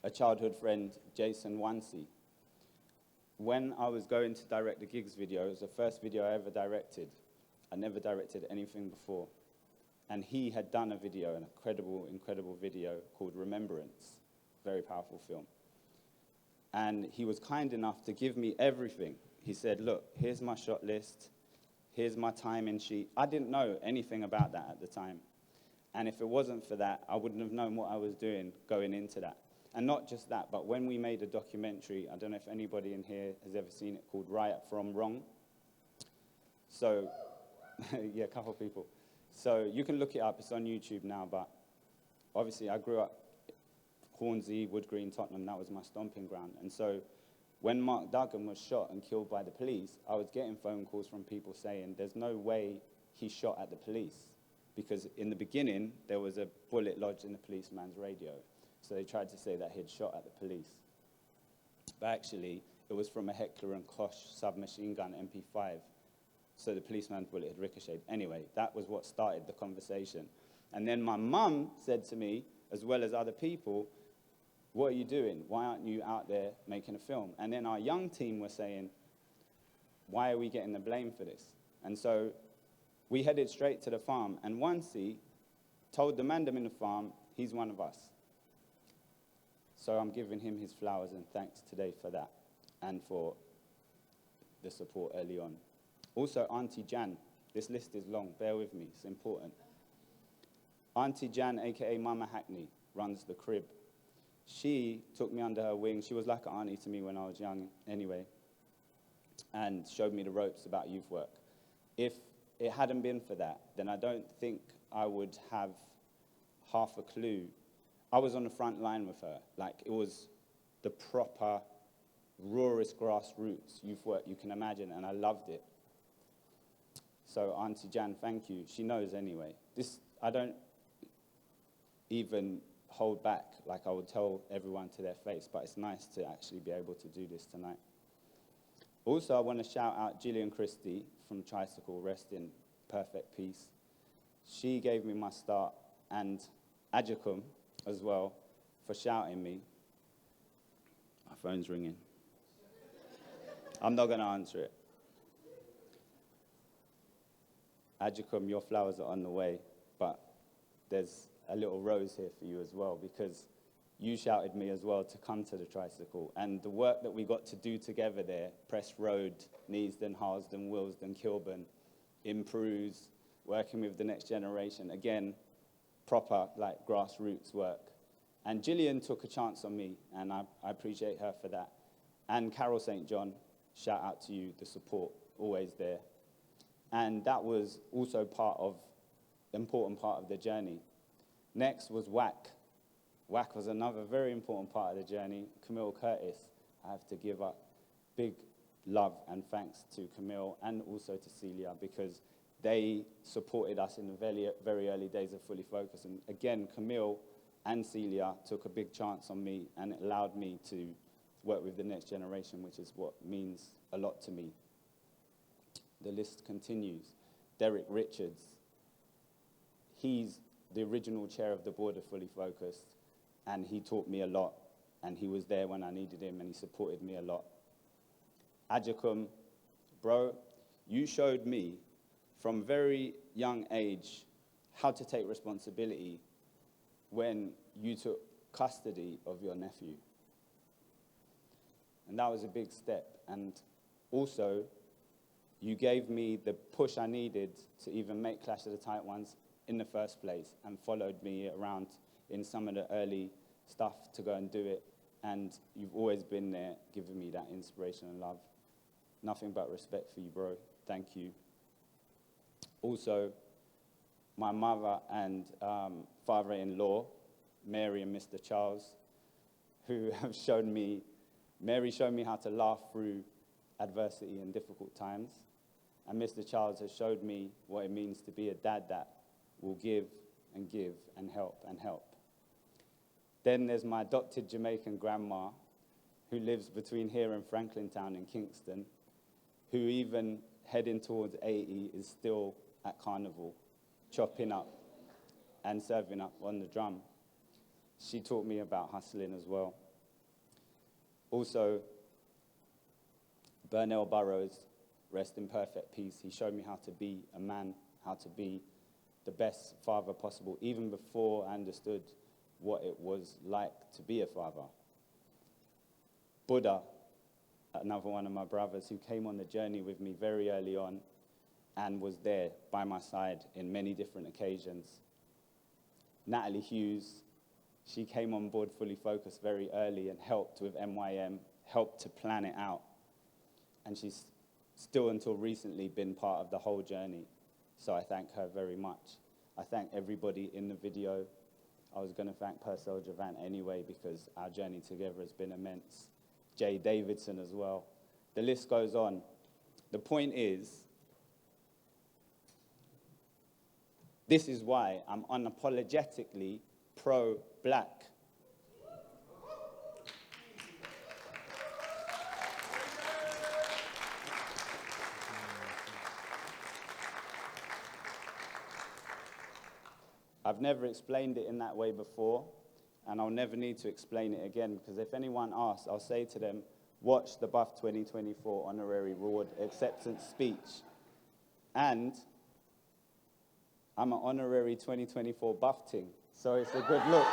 a childhood friend, Jason Wansi. when I was going to direct the gigs video, it was the first video I ever directed. I never directed anything before. And he had done a video, an incredible, incredible video called Remembrance. Very powerful film. And he was kind enough to give me everything. He said, look, here's my shot list. Here's my timing sheet. I didn't know anything about that at the time. And if it wasn't for that, I wouldn't have known what I was doing going into that. And not just that, but when we made a documentary, I don't know if anybody in here has ever seen it, called Right From Wrong. So, yeah, a couple of people. So you can look it up, it's on YouTube now, but obviously I grew up Hornsey, Wood Green, Tottenham, that was my stomping ground. And so when Mark Duggan was shot and killed by the police, I was getting phone calls from people saying there's no way he shot at the police, because in the beginning there was a bullet lodged in the policeman's radio. So they tried to say that he'd shot at the police. But actually, it was from a Heckler and Koch submachine gun MP5. So the policeman's bullet had ricocheted. Anyway, that was what started the conversation. And then my mum said to me, as well as other people, what are you doing? Why aren't you out there making a film? And then our young team were saying, why are we getting the blame for this? And so we headed straight to the farm. And Wansi told the man in the farm, he's one of us. So I'm giving him his flowers and thanks today for that and for the support early on. Also, Auntie Jan. This list is long. Bear with me. It's important. Auntie Jan, a.k.a. Mama Hackney, runs the crib. She took me under her wing. She was like an auntie to me when I was young anyway, and showed me the ropes about youth work. If it hadn't been for that, then I don't think I would have half a clue. I was on the front line with her. Like, it was the proper, rawest grassroots youth work you can imagine, and I loved it. So, Auntie Jan, thank you. She knows anyway. This, I don't even hold back, like I would tell everyone to their face, but it's nice to actually be able to do this tonight. Also, I want to shout out Gillian Christie from Tricycle, rest in perfect peace. She gave me my start, and Adjicum as well, for shouting me. My phone's ringing. I'm not going to answer it. Adjicum, your flowers are on the way, but there's a little rose here for you as well, because you shouted me as well to come to the Tricycle. And the work that we got to do together there, Press Road, Neasden, Harlesden, Willesden, Kilburn, Improves, working with the next generation, again, proper, like, grassroots work. And Gillian took a chance on me, and I appreciate her for that. And Carol St. John, shout out to you, the support, always there. And that was also important part of the journey. Next was WAC. WAC was another very important part of the journey. Camille Curtis, I have to give up big love and thanks to Camille and also to Celia, because they supported us in the very, very early days of Fully Focused. And again, Camille and Celia took a big chance on me, and it allowed me to work with the next generation, which is what means a lot to me. The list continues. Derek Richards, he's the original chair of the board of Fully Focused, and he taught me a lot, and he was there when I needed him, and he supported me a lot. Adjicum, bro, you showed me from very young age how to take responsibility when you took custody of your nephew. And that was a big step. And also, you gave me the push I needed to even make Clash of the Tight Ones in the first place, and followed me around in some of the early stuff to go and do it. And you've always been there, giving me that inspiration and love. Nothing but respect for you, bro. Thank you. Also, my mother and father-in-law, Mary and Mr. Charles, who have shown me, Mary showed me how to laugh through adversity and difficult times. And Mr. Charles has showed me what it means to be a dad that will give and give and help and help. Then there's my adopted Jamaican grandma, who lives between here and Franklin Town in Kingston, who even heading towards 80 is still at Carnival, chopping up and serving up on the drum. She taught me about hustling as well. Also, Burnell Burroughs, rest in perfect peace. He showed me how to be a man, how to be the best father possible, even before I understood what it was like to be a father. Buddha, another one of my brothers who came on the journey with me very early on and was there by my side in many different occasions. Natalie Hughes, she came on board Fully Focused very early and helped with MYM, helped to plan it out. And she's still until recently been part of the whole journey. So I thank her very much. I thank everybody in the video. I was going to thank Purcell Javan anyway because our journey together has been immense. Jay Davidson as well. The list goes on. The point is, this is why I'm unapologetically pro-black. I've never explained it in that way before, and I'll never need to explain it again, because if anyone asks, I'll say to them, watch the Buff 2024 Honorary Award acceptance speech. And I'm an Honorary 2024 Buff Ting, so it's a good look.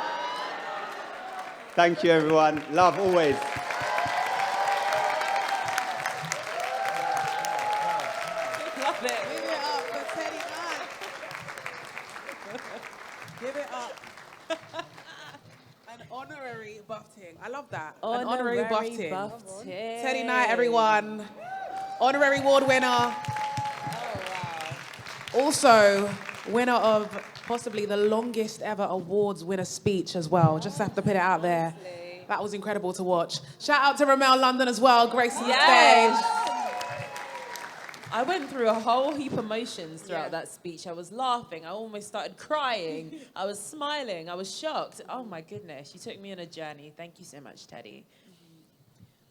Thank you, everyone. Love always. Love it. Give it up for Teddy Knight. Give it up. An honorary buffing. I love that. An honorary buffing. Teddy Knight, everyone. Honorary award winner. Oh, wow. Also, winner of possibly the longest ever awards winner speech as well. Just have to put it out there. That was incredible to watch. Shout out to Ramel London as well, gracing the stage. I went through a whole heap of emotions throughout that speech. I was laughing. I almost started crying. I was smiling. I was shocked. Oh my goodness, you took me on a journey. Thank you so much, Teddy.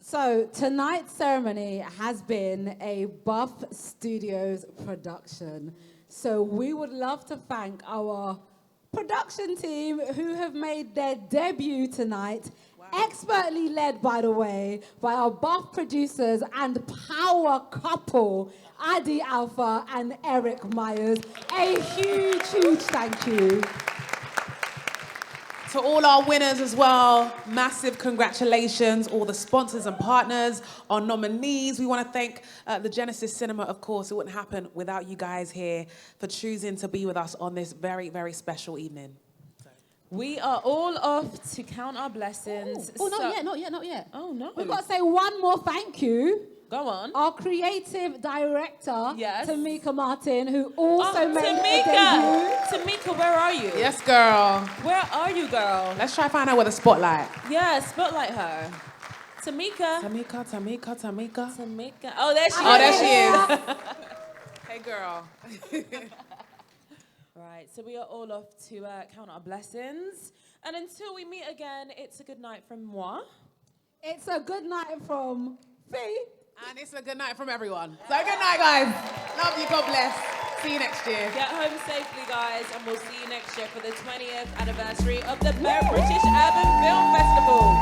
So tonight's ceremony has been a Buff Studios production. So we would love to thank our production team who have made their debut tonight. Expertly led, by the way, by our Buff producers and power couple, Adi Alfa and Eric Myers. A huge, huge thank you. To all our winners as well, massive congratulations, all the sponsors and partners, our nominees. We want to thank the Genesis Cinema, of course. It wouldn't happen without you guys here for choosing to be with us on this very, very special evening. We are all off to count our blessings. Oh, not yet. Oh, no. We've got to say one more thank you. Go on. Our creative director, yes, Tamika Martin, who also made a debut. Tamika, where are you? Yes, girl. Where are you, girl? Let's try to find out where the spotlight. Yeah, spotlight her. Tamika. Tamika. Oh, there she is. Oh, there she is. Hey, girl. Right, so we are all off to count our blessings. And until we meet again, it's a good night from moi. It's a good night from Fee. And it's a good night from everyone. So good night, guys. Love you. God bless. See you next year. Get home safely, guys, and we'll see you next year for the 20th anniversary of the British Urban Film Festival.